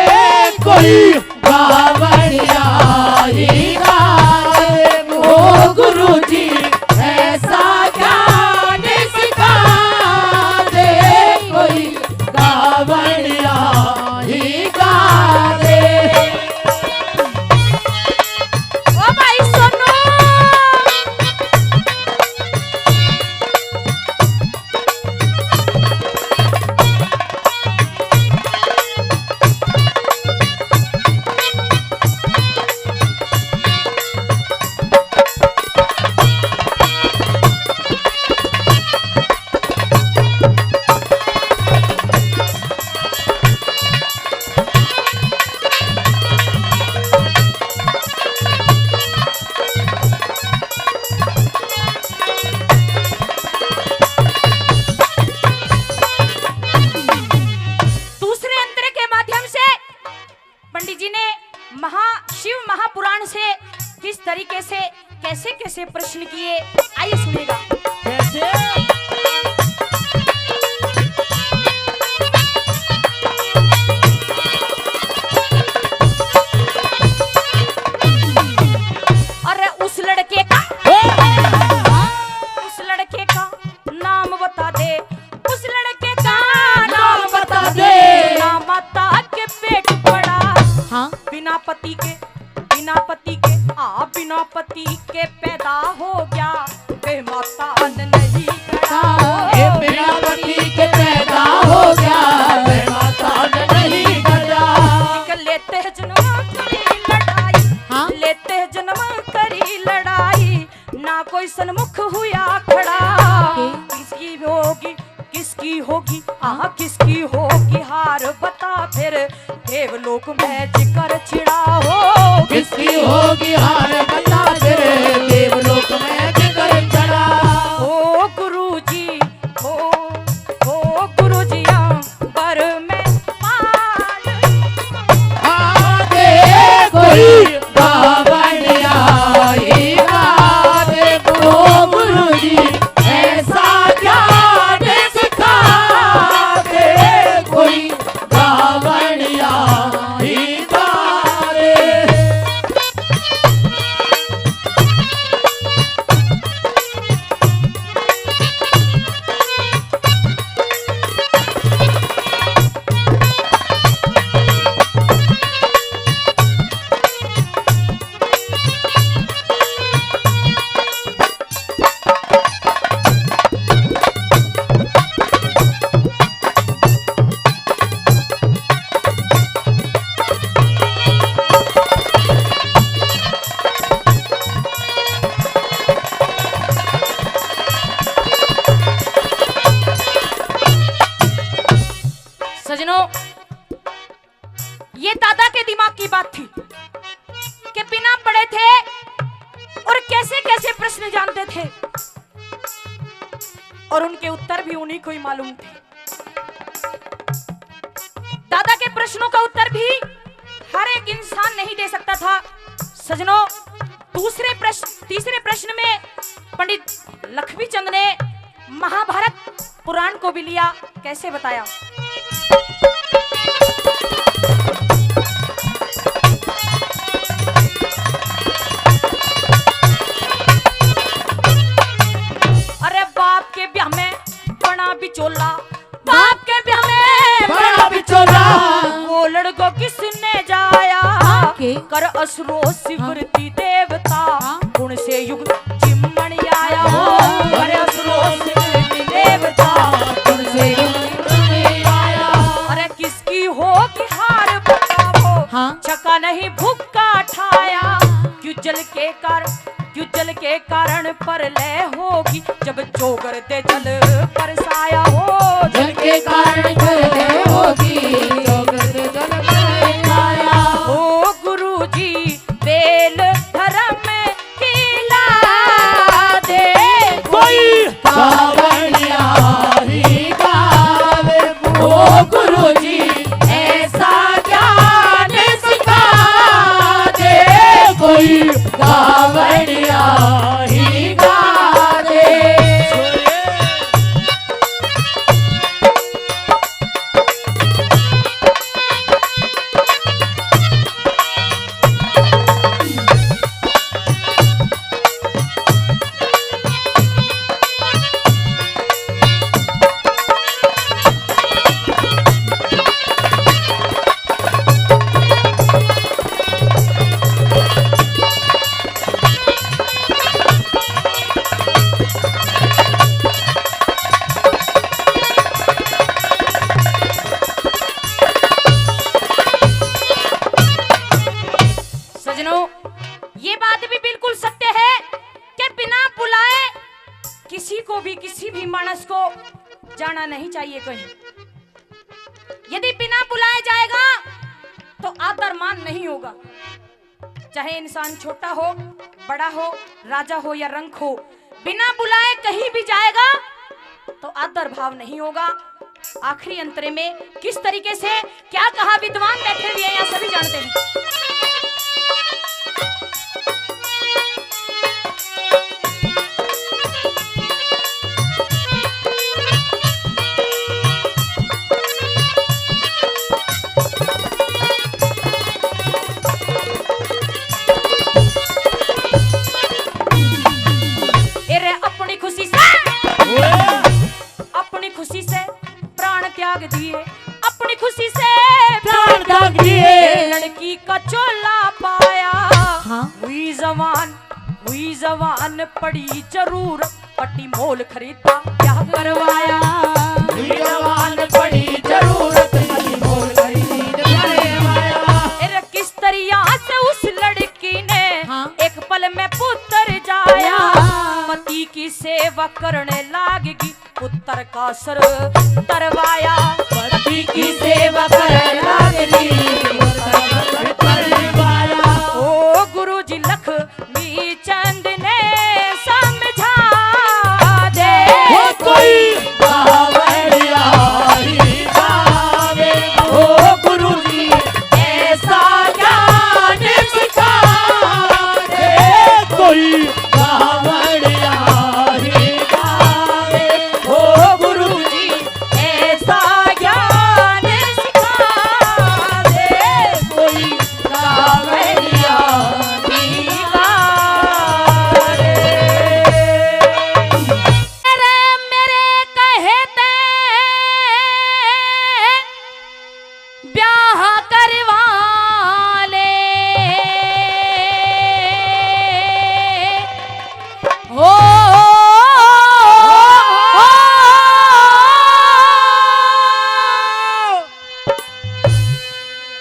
कोई बावड़िया ही गाए ओ गुरुजी ऐसा ज्ञान सिखा दे कोई बावड़िया ही गा दे ओ भाई सुनो शिव महापुराण से किस तरीके से कैसे कैसे प्रश्न किए, आइए सुनिएगा। कैसे अरे उस लड़के का नाम बता दे, उस लड़के का नाम बता दे। ना माता के पेट पड़ा, हाँ बिना पति के बिना पति के पैदा हो गया, बे माता ने नहीं करा, बिना पति के पैदा हो देवलोक में जिक्र छिड़ा हो। किसकी होगी हार बता दे, देवलोक में जिक्र चढ़ा। ओ गुरुजी, ओ गुरुजी अंबर में पाल आगे कोई बावड़िया ही गावे, ओ गुरुजी ऐसा ज्ञान सिखा दे, कोई बावड़िया ही गावे। सजनों, ये दादा के दिमाग की बात थी कि बिना पढ़े थे और कैसे कैसे प्रश्न जानते थे और उनके उत्तर भी उन्हीं को ही मालूम थे। दादा के प्रश्नों का उत्तर भी हर एक इंसान नहीं दे सकता था। सजनों, तीसरे प्रश्न में पंडित लक्ष्मी चंद ने महाभारत पुराण को भी लिया। कैसे बताया? अरे बाप के ब्याह में बड़ा बिचौला, बाप के ब्याह में बड़ा बिचौला, वो लड़को किसने जाया कर असुरो सिमरती देवता, गुण से युग चिम्मण आया हो। अरे असुरो सिमरती देवता, गुण से युग चिम्मण आया। अरे किसकी होगी हार बताओ, छका नहीं भूखा ठाया, क्यों जल के कारण परलय होगी, जब चोगर दे जल बरसाया हो। जल के कारण परलय होगी, चोगर दे जल बरसाया। ओ गुरुजी बेल धर्म खिला दे, कोई बावड़िया ही गावे, ओ गुरुजी ऐसा ज्ञान सिखा दे, कोई बावड़िया ही गावे। सजनों, ये बात भी बिल्कुल सत्य है कि बिना बुलाए किसी को भी, किसी भी मानस को जाना नहीं चाहिए कहीं। यदि बिना बुलाए जाएगा तो आदर मान नहीं होगा। चाहे इंसान छोटा हो, बड़ा हो, राजा हो या रंक हो, बिना बुलाए कहीं भी जाएगा तो आदर भाव नहीं होगा। आखिरी अंतरे में किस तरीके से क्या कहा विद्वान बैठे हुए हैं, यहाँ सभी जानते हैं। खुशी से प्राण त्याग दिए, अपनी खुशी से प्राण त्याग दिए, लड़की का चोला पाया। हुई जवान पड़ी जरूर, पट्टी मोल खरीदा क्या करवाया। हुई जवान पड़ी जरूरत, पट्टी मोल खरीदा। किस तरिया से उस लड़की ने एक पल में पुत्र जाया। पति की सेवा करने लागेगी, पुत्र का सर तरवाया। पति की सेवा करने लागेगी,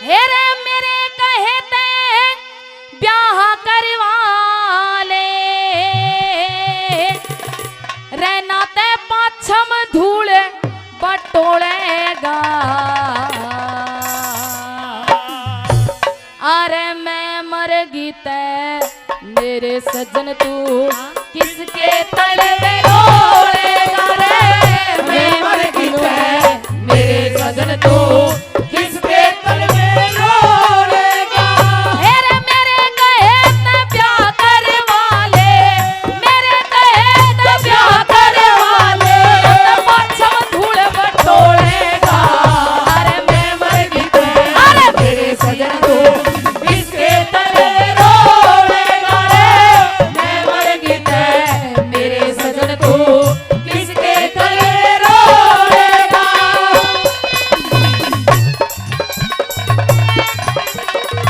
हेरे मेरे कहते ब्याह करवा ले रहना ते पाछम धूल बटोलेगा अरे मैं मर गीते मेरे सज्जन तू किसके तलवे रोलेगा रे मैं मर गीते मेरे सज्जन तू किसके तलवे रोलेगा हेरे मेरे कहे ते ब्याह करवा ले मेरे कहे ते ब्याह करवा ले पाछम धूल बटोलेगा अरे मैं मर गीते अरे मेरे सज्जन तू किसके तलवे रोलेगा रे मैं मर गीते मेरे सज्जन तू किसके तलवे रोलेगा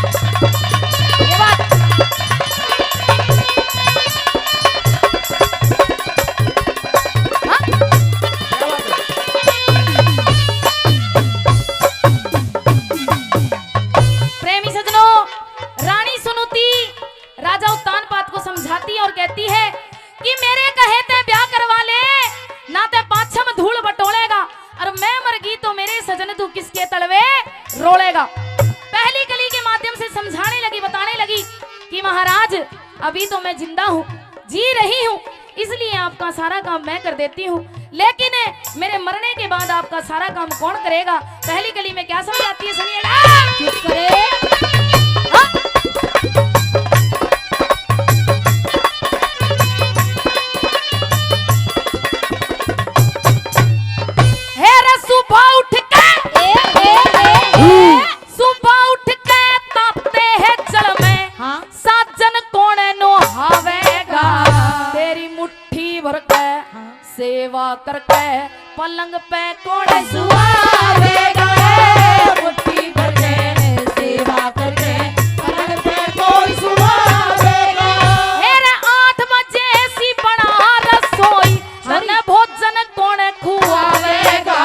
ये बात हाँ? प्रेमी सजनों रानी सुनुती राजा उत्तानपाद को समझाती और कहती है कि मेरे कहे ते ब्याह करवा ले ना ते पाछम धूल बटोलेगा और मैं मर गई तो मेरे सजन तू किसके तलवे रोलेगा। पहली कली के माध्यम से समझाने लगी बताने लगी कि महाराज अभी तो मैं जिंदा हूँ जी रही हूँ इसलिए आपका सारा काम मैं कर देती हूँ लेकिन मेरे मरने के बाद आपका सारा काम कौन करेगा। पहली कली में क्या समझाती है सुनिएगा। चुप करे हाँ? हेरे सुबह उठ के सुबह उठ के तापते है जल में साजन कौन नहावेगा तेरी मुट्ठी भर के सेवा करके पलंग पे कौन सुहावेगा मुट्ठी भर के सेवा करके पलंग पे कौन सुहावेगा हेरे 8 बजे सी बना रसोई तने भोजन कौन खुआवेगा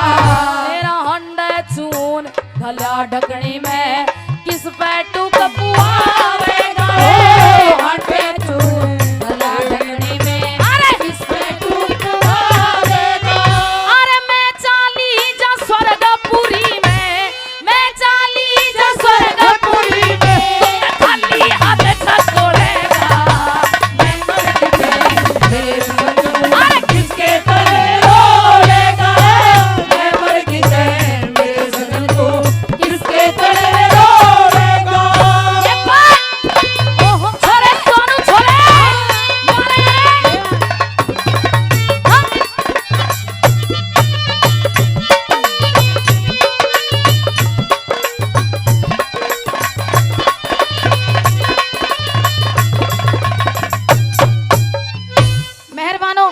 मेरा हंडे चून भला ढकनी में किस पे टूक पुआवेगा हंडे चून भला ढकनी में अरे किस पे टूक पुआवेगा अरे मैं चाली जा स्वर्गपुरी में मैं चाली जा स्वर्गपुरी में खाली हाथ छकोड़ेगा मैं मर गई अरे किसके तले रोलेगा मैं मर गई मेरे सजन को किसके तले रोलेगा ये बात ओहो छोरे सोनू छोरे मारे हाँ? मेहरबानो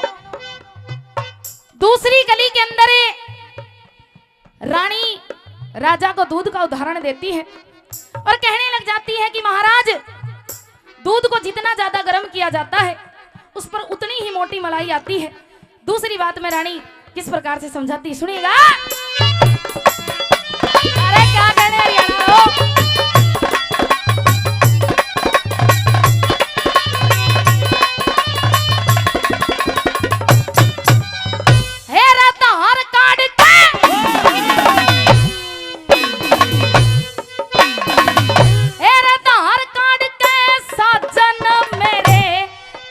दूसरी गली के अंदर रानी राजा को दूध का उदाहरण देती है और कहने लग जाती है कि महाराज दूध को जितना ज्यादा गर्म किया जाता है उस पर उतनी ही मोटी मलाई आती है। दूसरी बात में रानी किस प्रकार से समझाती है सुनिएगा। अरे क्या कहने हरियाणा हो हे रता हर काट के हे रता हर काट के साजन मेरे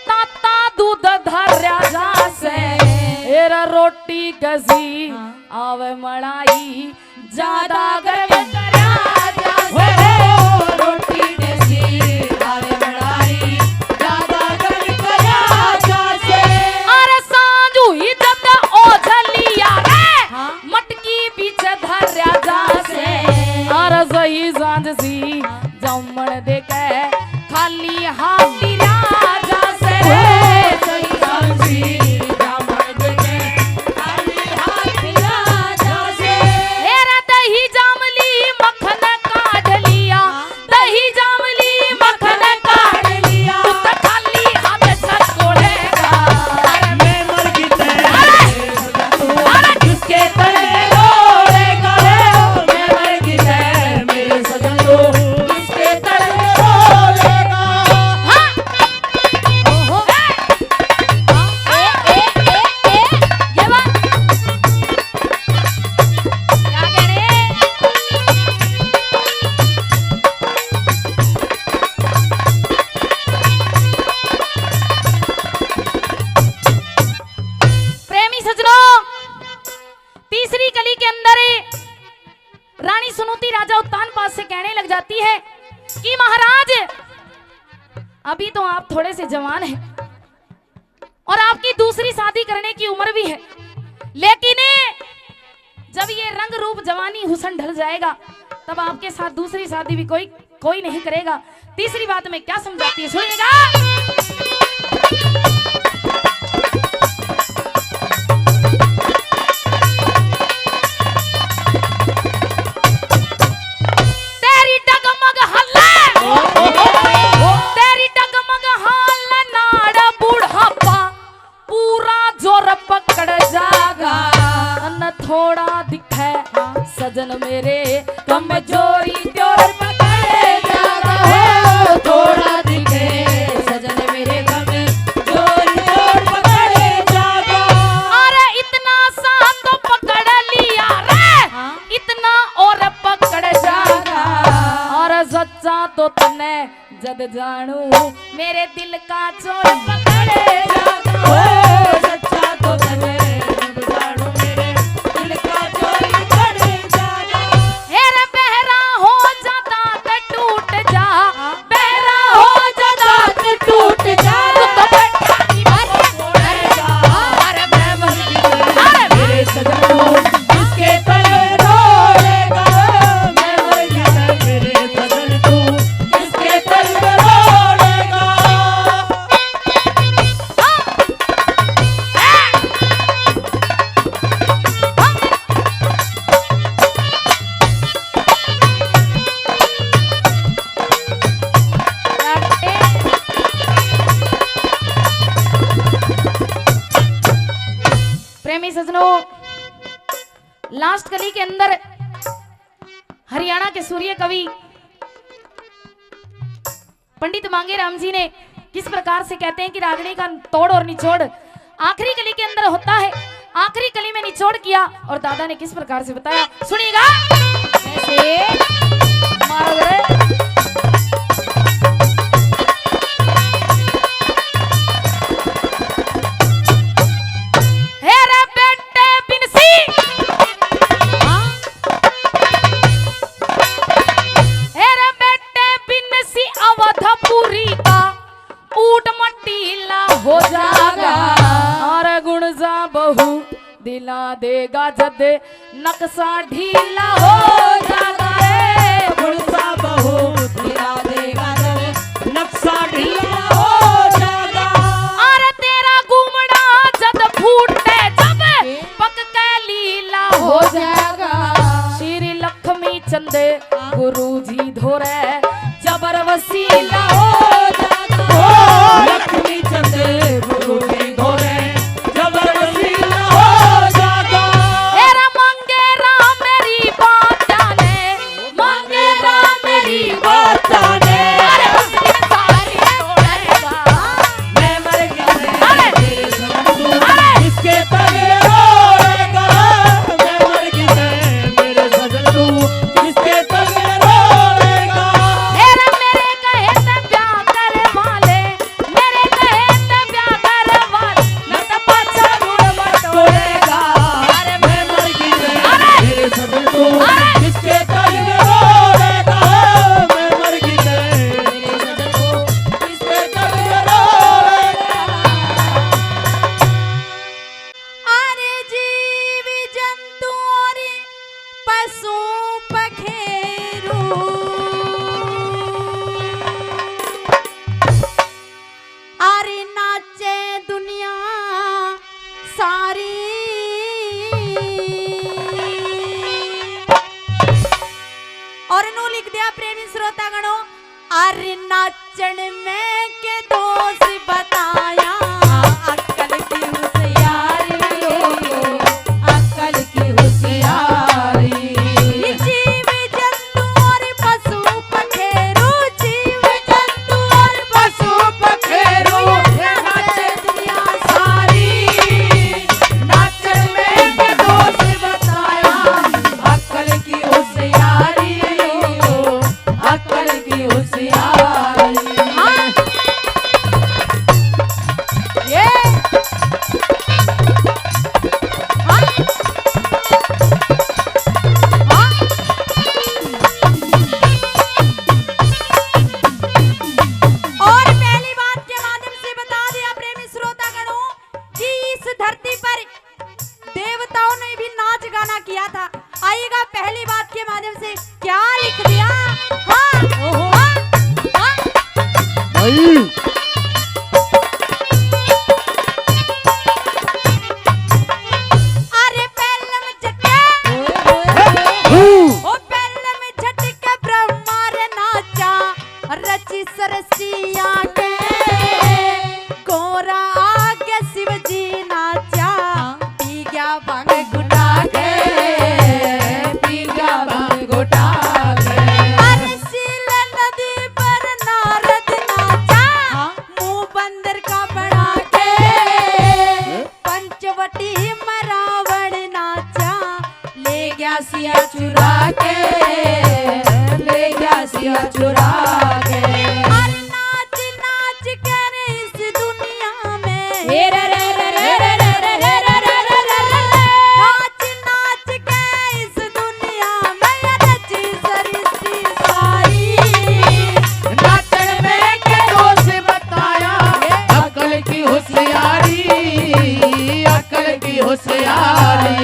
ताता दूध धर्या जा से हेरा रोटी गजी आवे मलाई ज्यादा गर्म करया जा से रोटी गजी आवे मलाई ज्यादा गर्म करया जा से अरे सांझू ही जब ओ झलिया रे मटकी पीछे धर्या जा से अरे सही सांझ सी जमण दे के खाली हाथ राजा से सही सांझ सी जमण दे के खाली हाथ राजा से हेरा दही जामली मक्खन काढ़ लिया दही जामली मक्खन काढ़ लिया तू तो खाली हाथ छकोड़ेगा अरे मैं मर गई अरे किसके तले रोलेगा रे मैं मर गई मेरे सजन से कहने लग जाती है कि महाराज अभी तो आप थोड़े से जवान हैं और आपकी दूसरी शादी करने की उम्र भी है, लेकिन जब ये रंग रूप जवानी हुसन ढल जाएगा तब आपके साथ दूसरी शादी भी कोई नहीं करेगा। तीसरी बात में क्या समझाती है सुनिएगा। तेरी डगमग हाल नाड़ बूढ़ापा पूरा जोर पकड़ जागा, न थोड़ा दिखे सजन मेरे कमजोरी जोर पकड़े जागा, थोड़ा दिखे सजन मेरे कमजोरी जोर पकड़े जागा। अरे इतना सा तो पकड़ लिया रे, इतना और पकड़ जागा, और सच्चा तो तने जद जानू मेरे दिल का चोर पकड़े जागा, सच्चा तो तने जद जानू मेरे दिल का चोर पकड़े जागा। हेरे बहरा हो जाता तो टूट जा, बहरा हो जाता तो टूट जा, तो बैठा अरे मैं मर गई मेरे सजन को इसके तले रोएगा, मैं मर गई मेरे सजन को इसके तले रोएगा। प्रेमी सजनों, लास्ट कली के अंदर हरियाणा के सूर्य कवि पंडित मांगे राम जी ने किस प्रकार से कहते हैं कि रागनी का तोड़ और निचोड़ आखिरी कली के अंदर होता है। आखिरी कली में निचोड़ किया और दादा ने किस प्रकार से बताया सुनिएगा। कैसे मारो रे। हेरे बेटे बिनसी हेरे बेटे बिनसी अवधपुरी का ऊट मटीला हो जागा, और गुण जा बहु दिला देगा जद नक्शा ढीला हो जागा, गुण सा बहु दिला देगा जब नक्शा ढीला हो जागा। और तेरा घूमड़ा जद फूटे जब पक के लीला हो जाएगा, श्री लक्ष्मी चंदे गुरु जी धोरे जबर वसीला हो जाएगा, लक्ष्मी चंदे गुरु जी धोरे जबर वसीला हो जागा। तेरा मंगेरा मेरी बात जाने, मंगेरा मेरी बात जाने, अरे उसकी सारी तोड़ेगा, मैं मर गया अरे मेरे सजन को अरे इसके तले रोएगा, मैं मर गया मेरे सजन को इसके तले रोएगा। तेरे मेरे कहे ते प्यार करे वाले, मेरे कहे ते प्यार करे वाले, न तो पाछा गुड़ बटोरेगा, अरे मैं मर गया अरे मेरे सजन को अरे इसके तले रोएगा, मैं मर गया मेरे सजन को इसके तले रोएगा। अरे जीव जंतु और पशु पखेरु अरे नाचे दुनिया सारी, और नु लिख दिया प्रेमी श्रोतागणों, अरे नाचन में के दोष बताया अक्कल की होशियारी, अक्कल की होशियारी। जीव जंतु और पशु पखेरु, जीव जंतु और पशु पखेरु नाचे दुनिया सारी, नाचन में के दोष बताया अक्कल की होशियारी, अक्कल की होशियारी। अरे पहले में झटके ओ पहले में झटके ब्रह्मा रे नाचा रची सरसिया के गोरा आगे शिव जी नाचा पी गया भांग गुटा के पी गया भांग गुटा के अरे शील नदी पर नारद नाचा मुंह बंदर का बना के पंचवटी में रावण नाचा ले गया सिया चुरा के ले गया सिया चुरा के अरे नाच नाच कर इस दुनिया में हे रे रे रे रे रे रे रे रे रे रे रे रे नाच नाच के इस दुनिया में रची सृष्टि सारी नाचन में के दोष बताया अकल की होशियारी, अकल की होशियारी।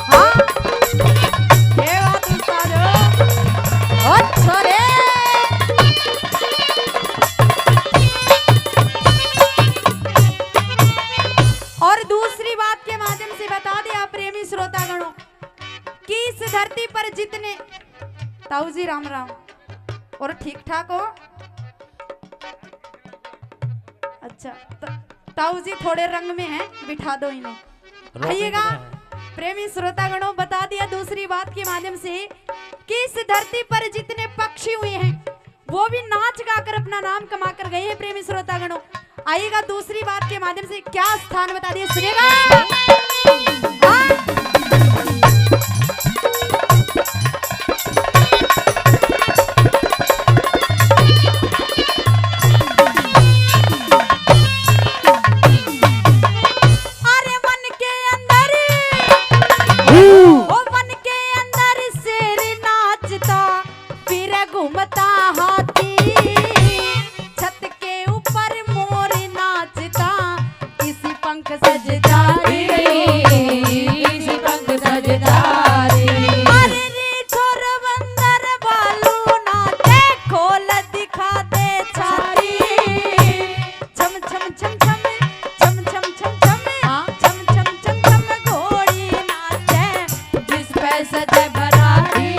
हाँ ये बात उस्ताद अच्छा रे और दूसरी बात के माध्यम से बता दिया प्रेमी श्रोतागणों कि इस धरती पर जितने ताऊ जी राम राम और ठीक ठाक हो। अच्छा ताऊ जी थोड़े रंग में हैं, बिठा दो इन्हें। आइएगा प्रेमी श्रोतागणों बता दिया दूसरी बात के माध्यम से कि इस धरती पर जितने पक्षी हुए हैं वो भी नाच गाकर अपना नाम कमा कर गए हैं प्रेमी श्रोतागणों। आइएगा दूसरी बात के माध्यम से क्या स्थान बता दिए सुनिएगा। हाँ? अरे वन के अंदर ओ वन के अंदर शेर नाचता फिर घूमता हाथी छत के ऊपर मोर नाचता किसी पंख सजदारी किसी पंख सजदारी अरे रे छोर बंदर बालू नाचे खोल दिखा दे छाती छम छम छम छम छम छम छम छम छम छम छम छम घोड़ी नाचे जिस पे सजे बराती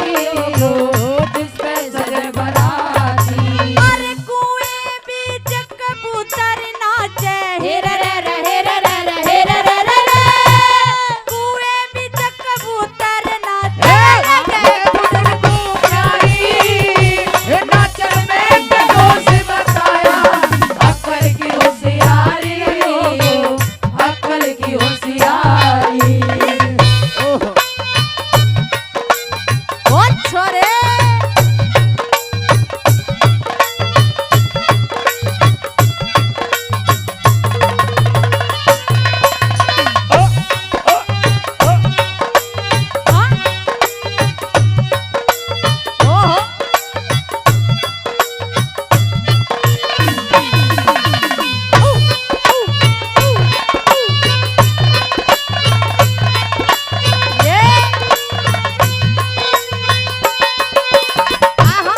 जिस पे सजे बराती अरे कुएं बीच कबूतर नाचे हे रे रे रे हे रे रे रे हे रे रे रे रे कुएं बीच कबूतर नाचे नाचन में के दोष बताया अकल की होशियारी, अकल की होशियारी। ओ छोरे हाँ? ओहो ये आहा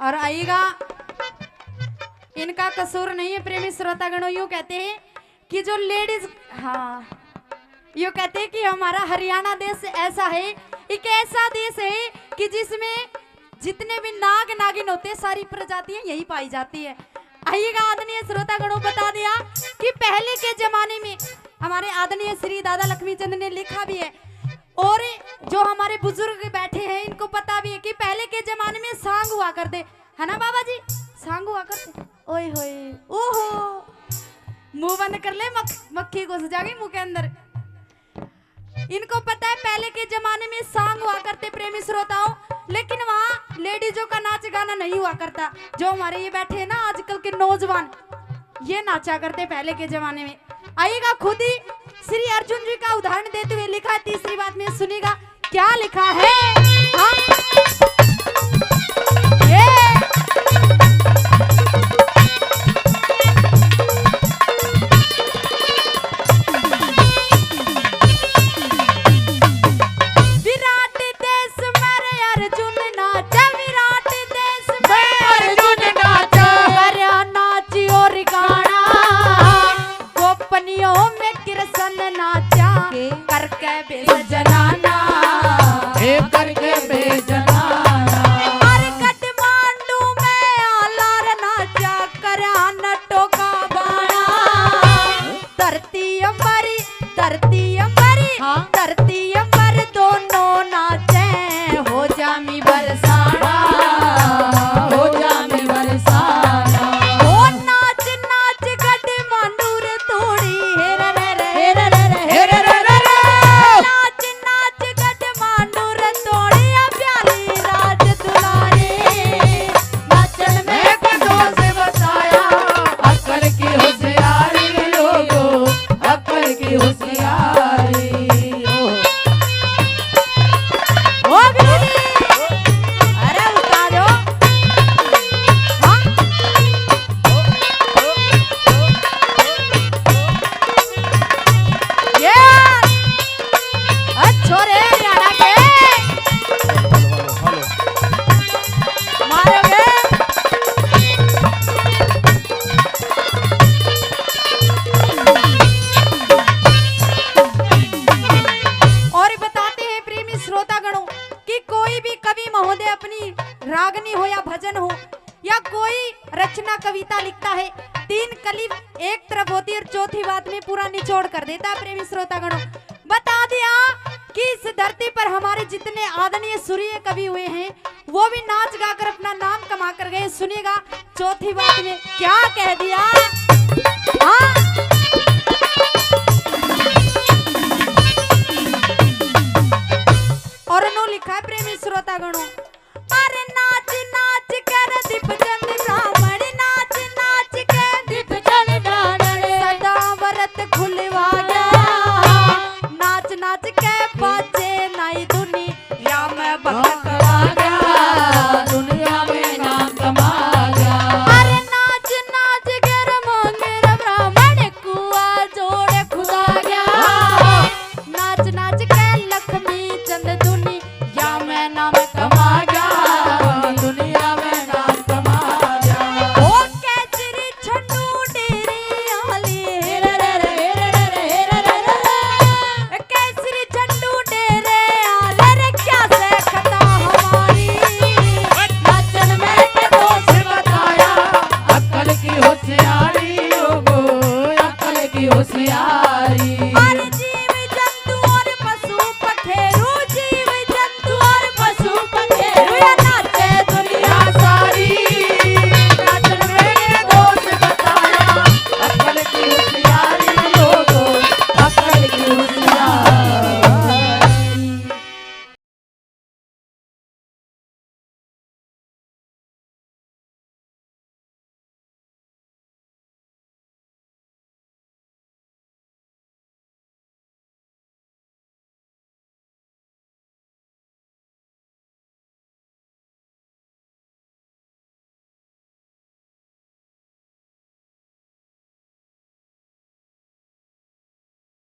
और आइएगा इनका कसूर नहीं है प्रेमी श्रोतागणों। यूं कहते हैं कि जो लेडीज हाँ यूं कहते हैं कि हमारा हरियाणा देश ऐसा है, एक ऐसा देश है कि जिसमें जितने भी नाग नागिन होते हैं सारी प्रजातियां यही पाई जाती है। आइएगा आदरणीय श्रोतागणों बता दिया कि पहले के जमाने में हमारे आदरणीय श्री दादा लक्ष्मीचंद ने लिखा भी है और जो हमारे बुजुर्ग बैठे हैं इनको पता भी है कि पहले के जमाने में सांग हुआ करते है ना बाबा जी, सांग हुआ करते। ओए होए ओहो मुंह बंद कर ले मक्खी घुस जाएगी मुंह के अंदर। इनको पता है पहले के जमाने में सांग हुआ करते प्रेमी श्रोताओं, लेकिन वहाँ लेडीजों का नाच गाना नहीं हुआ करता। जो हमारे ये बैठे हैं ना आजकल के नौजवान ये नाचा करते पहले के जमाने में। आइएगा खुद ही श्री अर्जुन जी का उदाहरण देते हुए लिखा है तीसरी बात में सुनिएगा क्या लिखा है। हाँ? श्रोतागणों कि कोई भी कवि महोदय अपनी रागनी हो या भजन हो या कोई रचना कविता लिखता है, 3 कली एक तरफ होती है और चौथी बात में पूरा निचोड़ कर देता है। प्रेमी श्रोतागणों, बता दिया कि इस धरती पर हमारे जितने आदरणीय सूर्य कवि हुए हैं वो भी नाच गाकर अपना नाम कमा कर गए। सुनिएगा चौथी बात में क्या कह दिया। हाँ, और नो लिखा है प्रेमी श्रोतागणों, अरे नाच नाच कर दीप जम